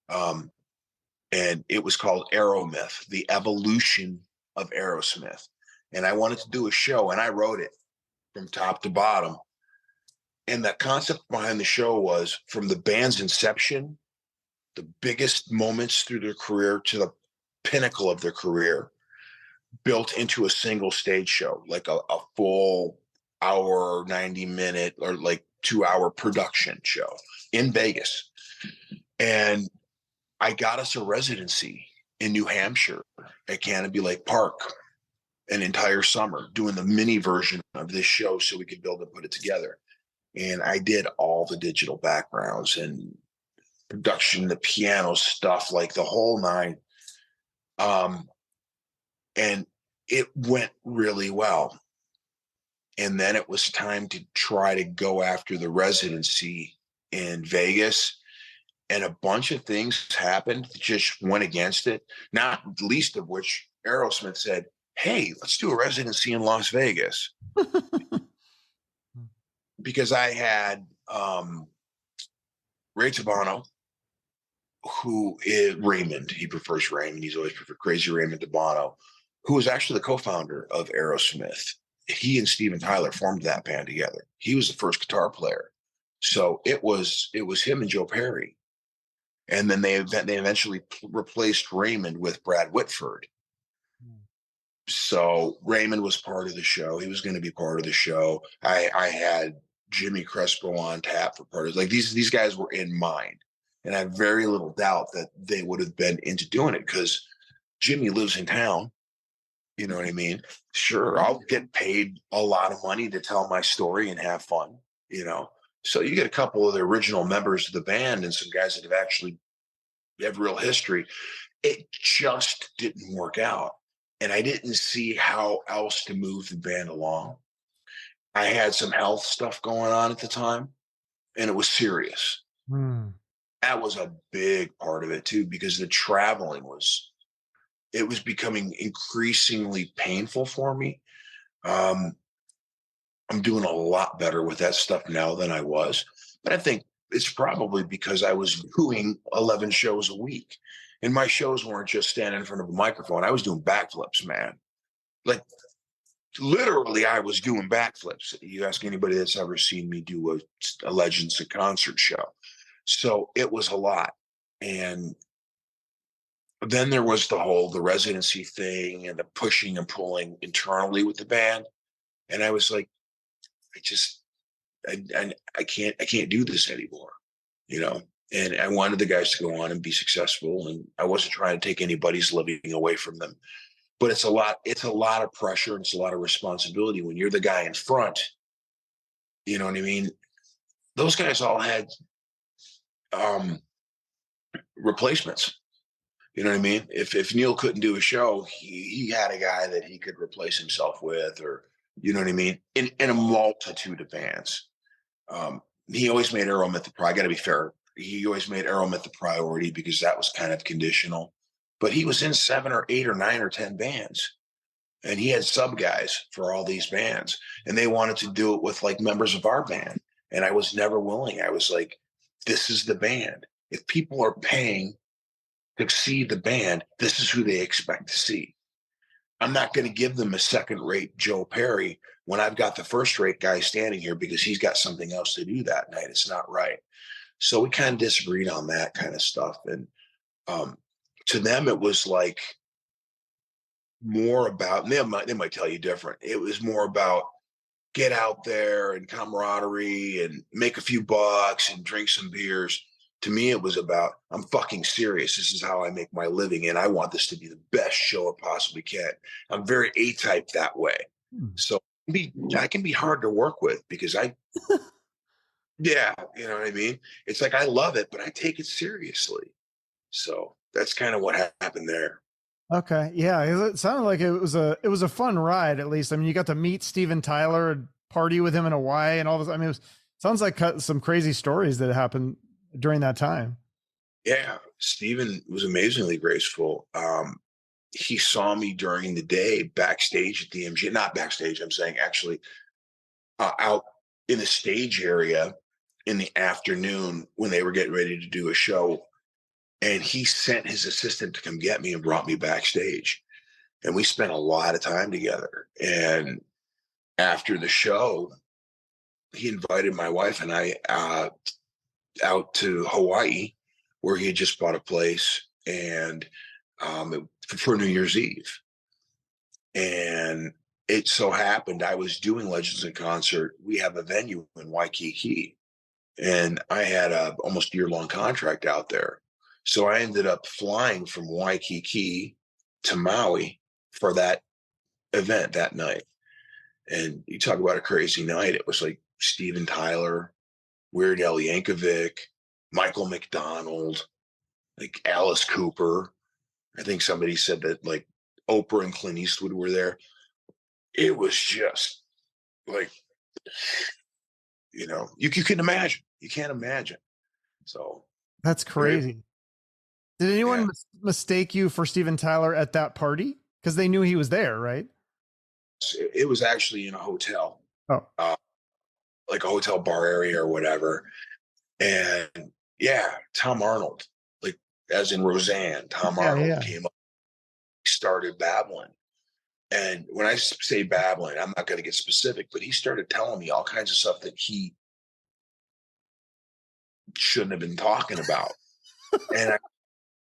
and it was called Aeromyth, the evolution of Aerosmith. And I wanted to do a show, and I wrote it from top to bottom. And the concept behind the show was, from the band's inception, the biggest moments through their career to the pinnacle of their career, built into a single stage show, like a full hour, 90-minute, or like 2-hour production show in Vegas. And I got us a residency in New Hampshire at Canopy Lake Park an entire summer, doing the mini version of this show so we could build and put it together. And I did all the digital backgrounds and production, the piano stuff, like the whole nine. And it went really well. And then it was time to try to go after the residency in Vegas. And a bunch of things happened that just went against it, not least of which Aerosmith said, "Hey, let's do a residency in Las Vegas." Because I had Ray Tabano, who is Raymond. He prefers Raymond. He's always preferred Crazy Raymond Tabano, who was actually the co-founder of Aerosmith. He and Steven Tyler formed that band together. He was the first guitar player. So it was him and Joe Perry. And then they eventually replaced Raymond with Brad Whitford. So Raymond was part of the show. He was going to be part of the show. I had Jimmy Crespo on tap for part of it. Like these guys were in mind. And I have very little doubt that they would have been into doing it, because Jimmy lives in town. You know what I mean? Sure, I'll get paid a lot of money to tell my story and have fun, you know? So you get a couple of the original members of the band and some guys that have actually have real history. It just didn't work out. And I didn't see how else to move the band along. I had some health stuff going on at the time, and it was serious. That was a big part of it too, because the traveling was becoming increasingly painful for me. I'm doing a lot better with that stuff now than I was, but I think it's probably because I was doing 11 shows a week, and my shows weren't just standing in front of a microphone. I was doing backflips, man. Like literally, I was doing backflips. You ask anybody that's ever seen me do a Legends of Concert show. So it was a lot. And then there was the residency thing and the pushing and pulling internally with the band. And I was like, I can't do this anymore, you know? And I wanted the guys to go on and be successful. And I wasn't trying to take anybody's living away from them, but it's a lot of pressure, and it's a lot of responsibility when you're the guy in front. You know what I mean? Those guys all had replacements. You know what I mean? If Neil couldn't do a show, he had a guy that he could replace himself with, or you know what I mean? In a multitude of bands. He always made Aeromyth the priority. I got to be fair. He always made Aeromyth the priority because that was kind of conditional. But he was in 7 or 8 or 9 or 10 bands, and he had sub guys for all these bands, and they wanted to do it with like members of our band, and I was never willing. I was like, this is the band. If people are paying to see the band, this is who they expect to see. I'm not going to give them a second-rate Joe Perry when I've got the first-rate guy standing here because he's got something else to do that night. It's not right. So we kind of disagreed on that kind of stuff. And to them, it was like more about, they might tell you different. It was more about get out there and camaraderie and make a few bucks and drink some beers. To me, it was about, I'm fucking serious. This is how I make my living, and I want this to be the best show it possibly can. I'm very A-type that way. Hmm. So I can be hard to work with because yeah, you know what I mean? It's like I love it, but I take it seriously. So that's kind of what happened there. Okay. Yeah. It sounded like it was a fun ride, at least. I mean, you got to meet Steven Tyler and party with him in Hawaii and all this. I mean, sounds like some crazy stories that happened during that time. Yeah, Steven was amazingly graceful. He saw me during the day backstage at the MG, not backstage, I'm saying actually out in the stage area in the afternoon when they were getting ready to do a show. And he sent his assistant to come get me and brought me backstage. And we spent a lot of time together. And after the show, he invited my wife and I out to Hawaii, where he had just bought a place, and for New Year's Eve. And it so happened I was doing Legends in Concert. We have a venue in Waikiki, and I had a almost year-long contract out there. So I ended up flying from Waikiki to Maui for that event that night. And you talk about a crazy night. It was like Steven Tyler, Weird Al Yankovic, Michael McDonald, like Alice Cooper. I think somebody said that like Oprah and Clint Eastwood were there. It was just like, you can imagine. You can't imagine. So That's very, crazy. Did anyone yeah. mistake you for Steven Tyler at that party? Because they knew he was there, right? It was actually in a hotel, Oh, uh, like a hotel bar area or whatever. And yeah, Tom Arnold, like as in Roseanne, Tom yeah, Arnold yeah. came up, started babbling. And when I say babbling, I'm not going to get specific, but he started telling me all kinds of stuff that he shouldn't have been talking about. And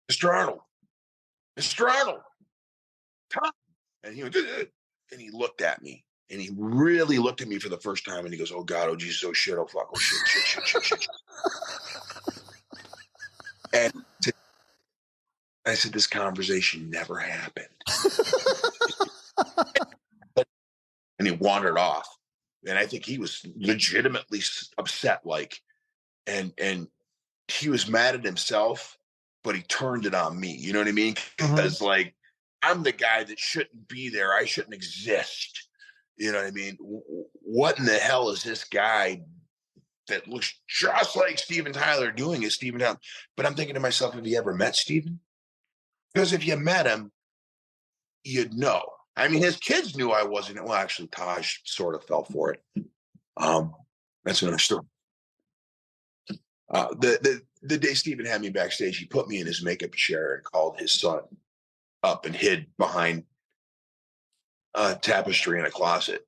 Mr. Arnold, Mr. Arnold, Tom. And he went, "Ugh." And he looked at me, and he really looked at me for the first time. And he goes, "Oh God, oh Jesus, oh shit, oh fuck, oh shit, shit, shit, shit, shit." And I said, this conversation never happened. And he wandered off. And I think he was legitimately upset, like, and he was mad at himself, but he turned it on me. You know what I mean? Mhm. Because like I'm the guy that shouldn't be there. I shouldn't exist. You know what I mean? What in the hell is this guy that looks just like Steven Tyler doing is Steven Tyler? But I'm thinking to myself, have you ever met Steven? Because if you met him, you'd know. I mean, his kids knew I wasn't. Well, actually, Taj sort of fell for it. Um, that's another story. The day Steven had me backstage, he put me in his makeup chair and called his son up and hid behind a tapestry in a closet.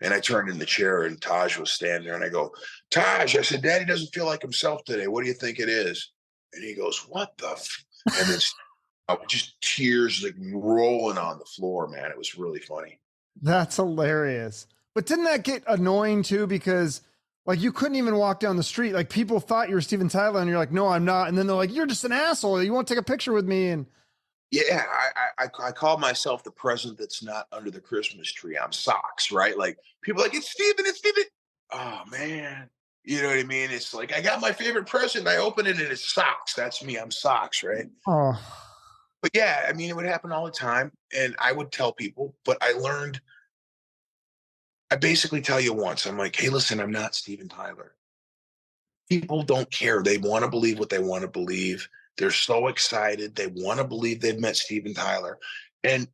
And I turned in the chair, and Taj was standing there. And I go, Taj, I said, Daddy doesn't feel like himself today. What do you think it is? And he goes, what the? And then just tears like rolling on the floor, man. It was really funny. That's hilarious. But didn't that get annoying too? Because like you couldn't even walk down the street. Like people thought you were Steven Tyler, and you're like, no, I'm not. And then they're like, you're just an asshole. You won't take a picture with me. And Yeah, I call myself the present that's not under the Christmas tree. I'm socks, right? Like people are like, it's Steven, it's Steven. Oh man. You know what I mean? It's like I got my favorite present. I open it and it's socks. That's me. I'm socks, right? oh, But yeah, I mean, it would happen all the time. And I would tell people, but I basically tell you once, I'm like, hey, listen, I'm not Steven Tyler. People don't care. They want to believe what they want to believe. They're so excited. They want to believe they've met Steven Tyler. And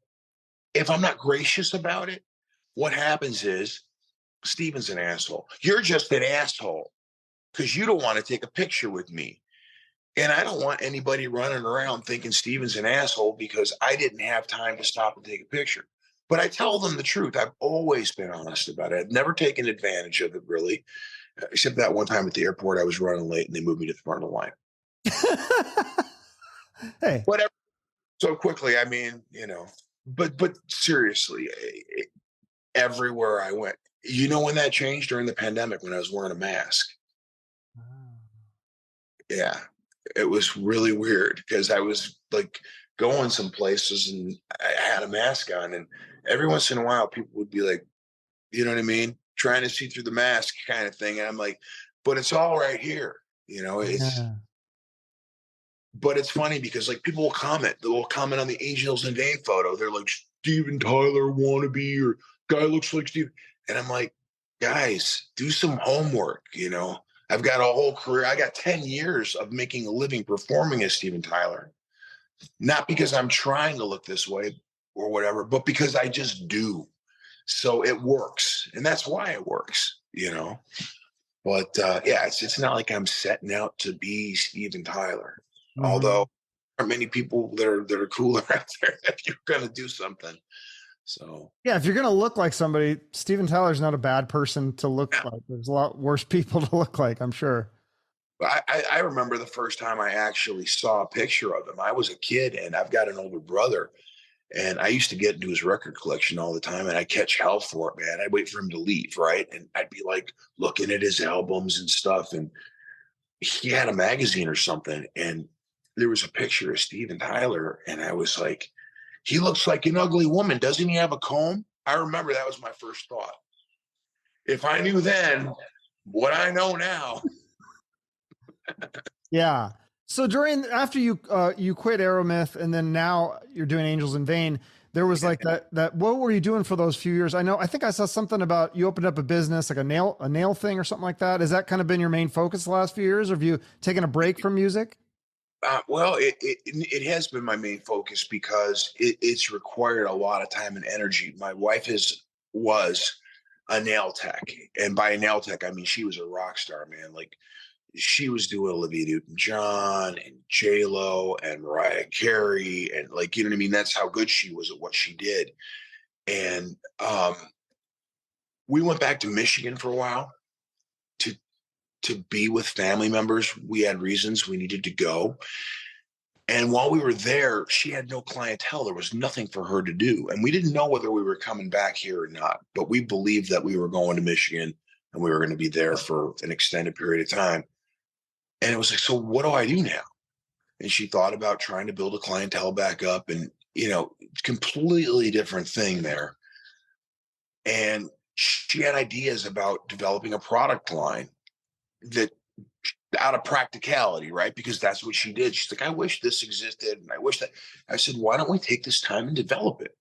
if I'm not gracious about it, what happens is Steven's an asshole. You're just an asshole because you don't want to take a picture with me. And I don't want anybody running around thinking Steven's an asshole because I didn't have time to stop and take a picture. But I tell them the truth. I've always been honest about it. I've never taken advantage of it, really, except that one time at the airport, I was running late and they moved me to the front of the line. hey, Whatever. So quickly, I mean, but seriously, everywhere I went, when that changed during the pandemic when I was wearing a mask. Yeah, it was really weird because I was like going some places and I had a mask on, and every once in a while people would be like, you know what I mean, trying to see through the mask kind of thing, and I'm like, but it's all right here, it's. Yeah. But it's funny because like people will comment, they'll comment on the Angels in Vain photo. They're like, Steven Tyler wannabe, or guy looks like Steve. And I'm like, guys, do some homework. I've got a whole career. I got 10 years of making a living performing as Steven Tyler. Not because I'm trying to look this way or whatever, but because I just do. So it works. And that's why it works. But yeah, it's not like I'm setting out to be Steven Tyler. Mhm. Although there aren't many people that are cooler out there if you're gonna do something. So Yeah, if you're gonna look like somebody, Steven Tyler's not a bad person to look yeah. like. There's a lot worse people to look like, I'm sure. I remember the first time I actually saw a picture of him. I was a kid and I've got an older brother. And I used to get into his record collection all the time, and I'd catch hell for it, man. I'd wait for him to leave, right? And I'd be like looking at his albums and stuff. And he had a magazine or something, and there was a picture of Steven Tyler, and I was like, he looks like an ugly woman. Doesn't he have a comb? I remember that was my first thought. If I knew then what I know now. Yeah. So after you quit Aeromyth and then now you're doing Angels in Vain, there was like that what were you doing for those few years? I think I saw something about you opened up a business like a nail thing or something like that. Has that kind of been your main focus the last few years, or have you taken a break from music? Well, it has been my main focus because it's required a lot of time and energy. My wife was a nail tech, and by a nail tech I mean she was a rock star, man. Like she was doing Olivia Newton-John and J Lo and Mariah Carey, and like you know what I mean. That's how good she was at what she did. And we went back to Michigan for a while to be with family members. We had reasons we needed to go. And while we were there, she had no clientele. There was nothing for her to do. And we didn't know whether we were coming back here or not, but we believed that we were going to Michigan and we were going to be there for an extended period of time. And it was like, so what do I do now? And she thought about trying to build a clientele back up, and, completely different thing there. And she had ideas about developing a product line that out of practicality, right? Because that's what she did. She's like, I wish this existed. And I wish that. I said, why don't we take this time and develop it?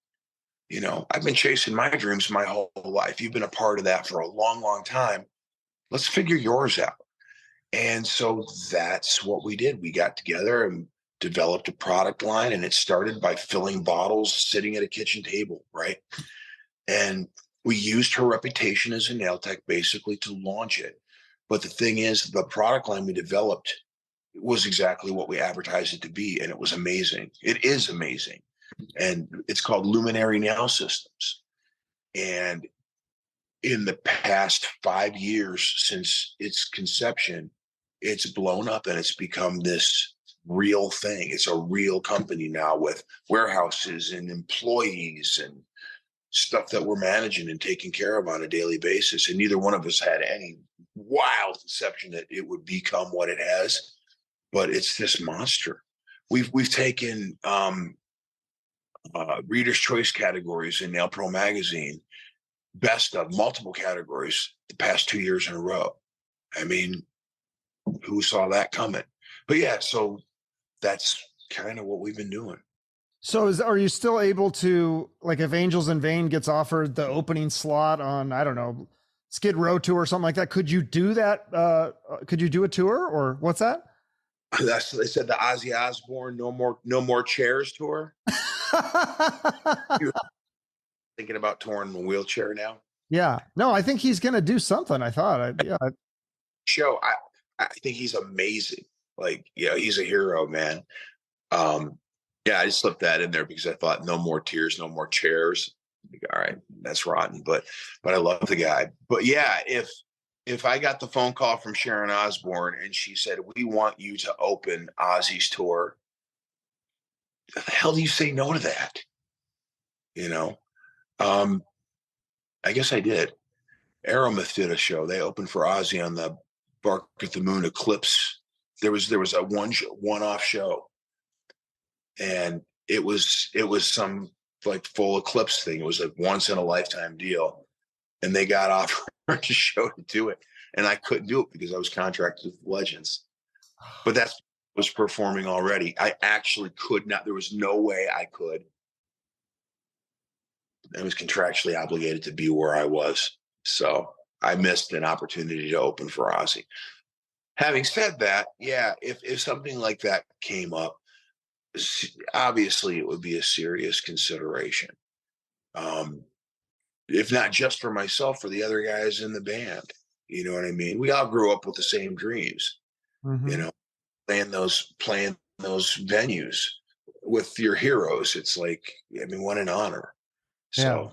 I've been chasing my dreams my whole life. You've been a part of that for a long, long time. Let's figure yours out. And so that's what we did. We got together and developed a product line, and it started by filling bottles sitting at a kitchen table, right? And we used her reputation as a nail tech basically to launch it. But the thing is, the product line we developed was exactly what we advertised it to be, and it was amazing. It is amazing. And it's called Luminary Nail Systems. And in the past 5 years since its conception, it's blown up and it's become this real thing. It's a real company now with warehouses and employees and stuff that we're managing and taking care of on a daily basis. And neither one of us had any wild conception that it would become what it has, but it's this monster. We've taken Reader's Choice categories in Nail Pro magazine, best of multiple categories the past 2 years in a row. I mean, who saw that coming? But yeah, so that's kind of what we've been doing. So are you still able to, like, if Angels in Vain gets offered the opening slot on, I don't know, Skid Row tour or something like that, could you do that? Could you do a tour, or what's that? That's they said the Ozzy Osbourne no more chairs tour. You're thinking about touring in a wheelchair now? Yeah. No, I think he's going to do something. I thought. Show I think he's amazing. Like, yeah, he's a hero, man. Yeah, I just slipped that in there because I thought no more tears, no more chairs. Like, all right, that's rotten, but I love the guy. But yeah, if I got the phone call from Sharon Osbourne and she said, we want you to open Ozzy's tour, how the hell do you say no to that? You know, um, I guess I did. Aeromyth did a show. They opened for Ozzy on the Bark at the Moon Eclipse there was a one-off show, and it was some like full eclipse thing. It was like once in a lifetime deal, and they got offered a show to do it, and I couldn't do it because I was contracted with Legends. But that's was performing already. I actually could not. There was no way I could. I was contractually obligated to be where I was, so I missed an opportunity to open for Ozzy. Having said that, yeah, if something like that came up, obviously it would be a serious consideration. If not just for myself, for the other guys in the band. You know what I mean? We all grew up with the same dreams, you know, playing those venues with your heroes. It's like, I mean, what an honor. So,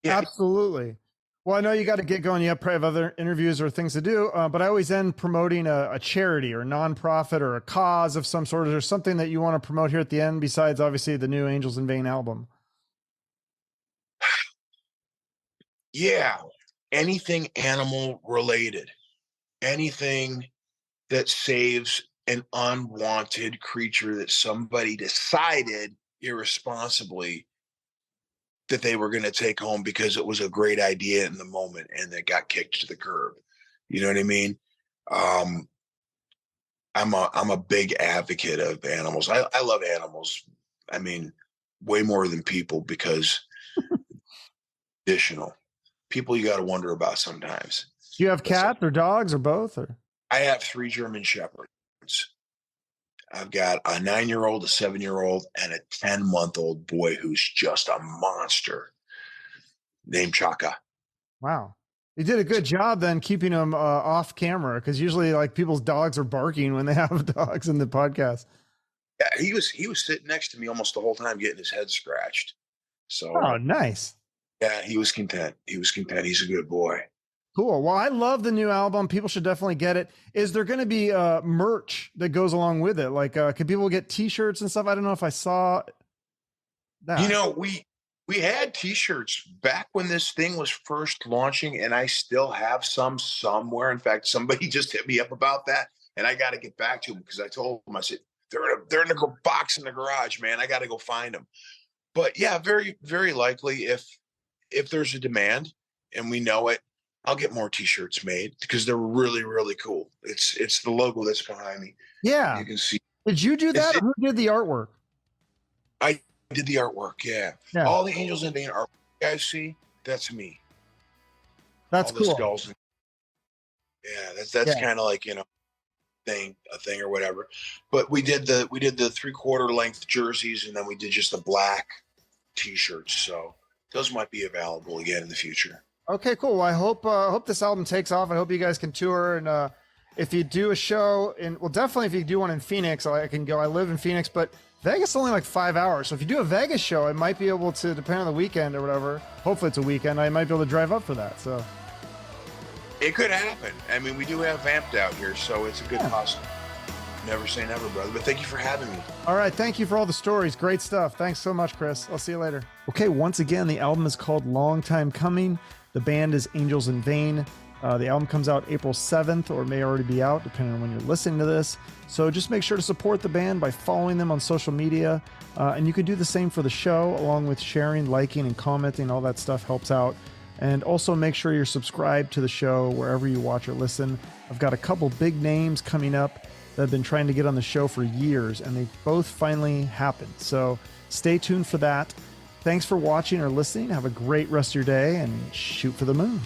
yeah. Absolutely. Well, I know you got to get going. You probably have other interviews or things to do, but I always end promoting a charity or a nonprofit or a cause of some sort, or something that you want to promote here at the end, besides obviously the new Angels in Vain album. Yeah. Anything animal related, anything that saves an unwanted creature that somebody decided irresponsibly that they were going to take home because it was a great idea in the moment and they got kicked to the curb. You know what I mean? I'm a big advocate of animals. I love animals. I mean, way more than people, because additional people you got to wonder about sometimes. Do you have cats or dogs or both? Or I have 3 German Shepherds. I've got a 9-year-old, a 7-year-old, and a 10-month-old boy who's just a monster named Chaka. Wow. You did a good job then keeping him off camera, because usually like people's dogs are barking when they have dogs in the podcast. Yeah, he was sitting next to me almost the whole time getting his head scratched. So, oh, nice. Yeah, he was content. He's a good boy. Cool. Well, I love the new album. People should definitely get it. Is there going to be merch that goes along with it? Like, can people get T-shirts and stuff? I don't know if I saw that. You know, we had T-shirts back when this thing was first launching, and I still have some somewhere. In fact, somebody just hit me up about that, and I got to get back to them, because I told them, I said, they're in a box in the garage, man. I got to go find them. But yeah, very, very likely if there's a demand and we know it, I'll get more T-shirts made, because they're really, really cool. It's the logo that's behind me. Yeah. You can see. Did you do that? Who did the artwork? I did the artwork. Yeah. All the Angels in Vain artwork you guys see, that's me. That's all cool. The skulls. Yeah. That's kind of like, you know, a thing or whatever. But we did the 3/4 length jerseys, and then we did just the black T-shirts. So those might be available again in the future. Okay, cool. Well, I hope this album takes off. I hope you guys can tour, and if you do a show definitely if you do one in Phoenix, I can go. I live in Phoenix, but Vegas is only like 5 hours. So if you do a Vegas show, I might be able to, depending on the weekend or whatever. Hopefully it's a weekend. I might be able to drive up for that. So it could happen. I mean, we do have Vamped out here, so it's a good possibility. Never say never, brother. But thank you for having me. All right. Thank you for all the stories. Great stuff. Thanks so much, Chris. I'll see you later. Okay. Once again, the album is called Long Time Coming. The band is Angels in Vain. The album comes out April 7th, or may already be out, depending on when you're listening to this. So just make sure to support the band by following them on social media. And you can do the same for the show, along with sharing, liking, and commenting. All that stuff helps out. And also make sure you're subscribed to the show wherever you watch or listen. I've got a couple big names coming up that have been trying to get on the show for years, and they both finally happened. So stay tuned for that. Thanks for watching or listening. Have a great rest of your day, and shoot for the moon.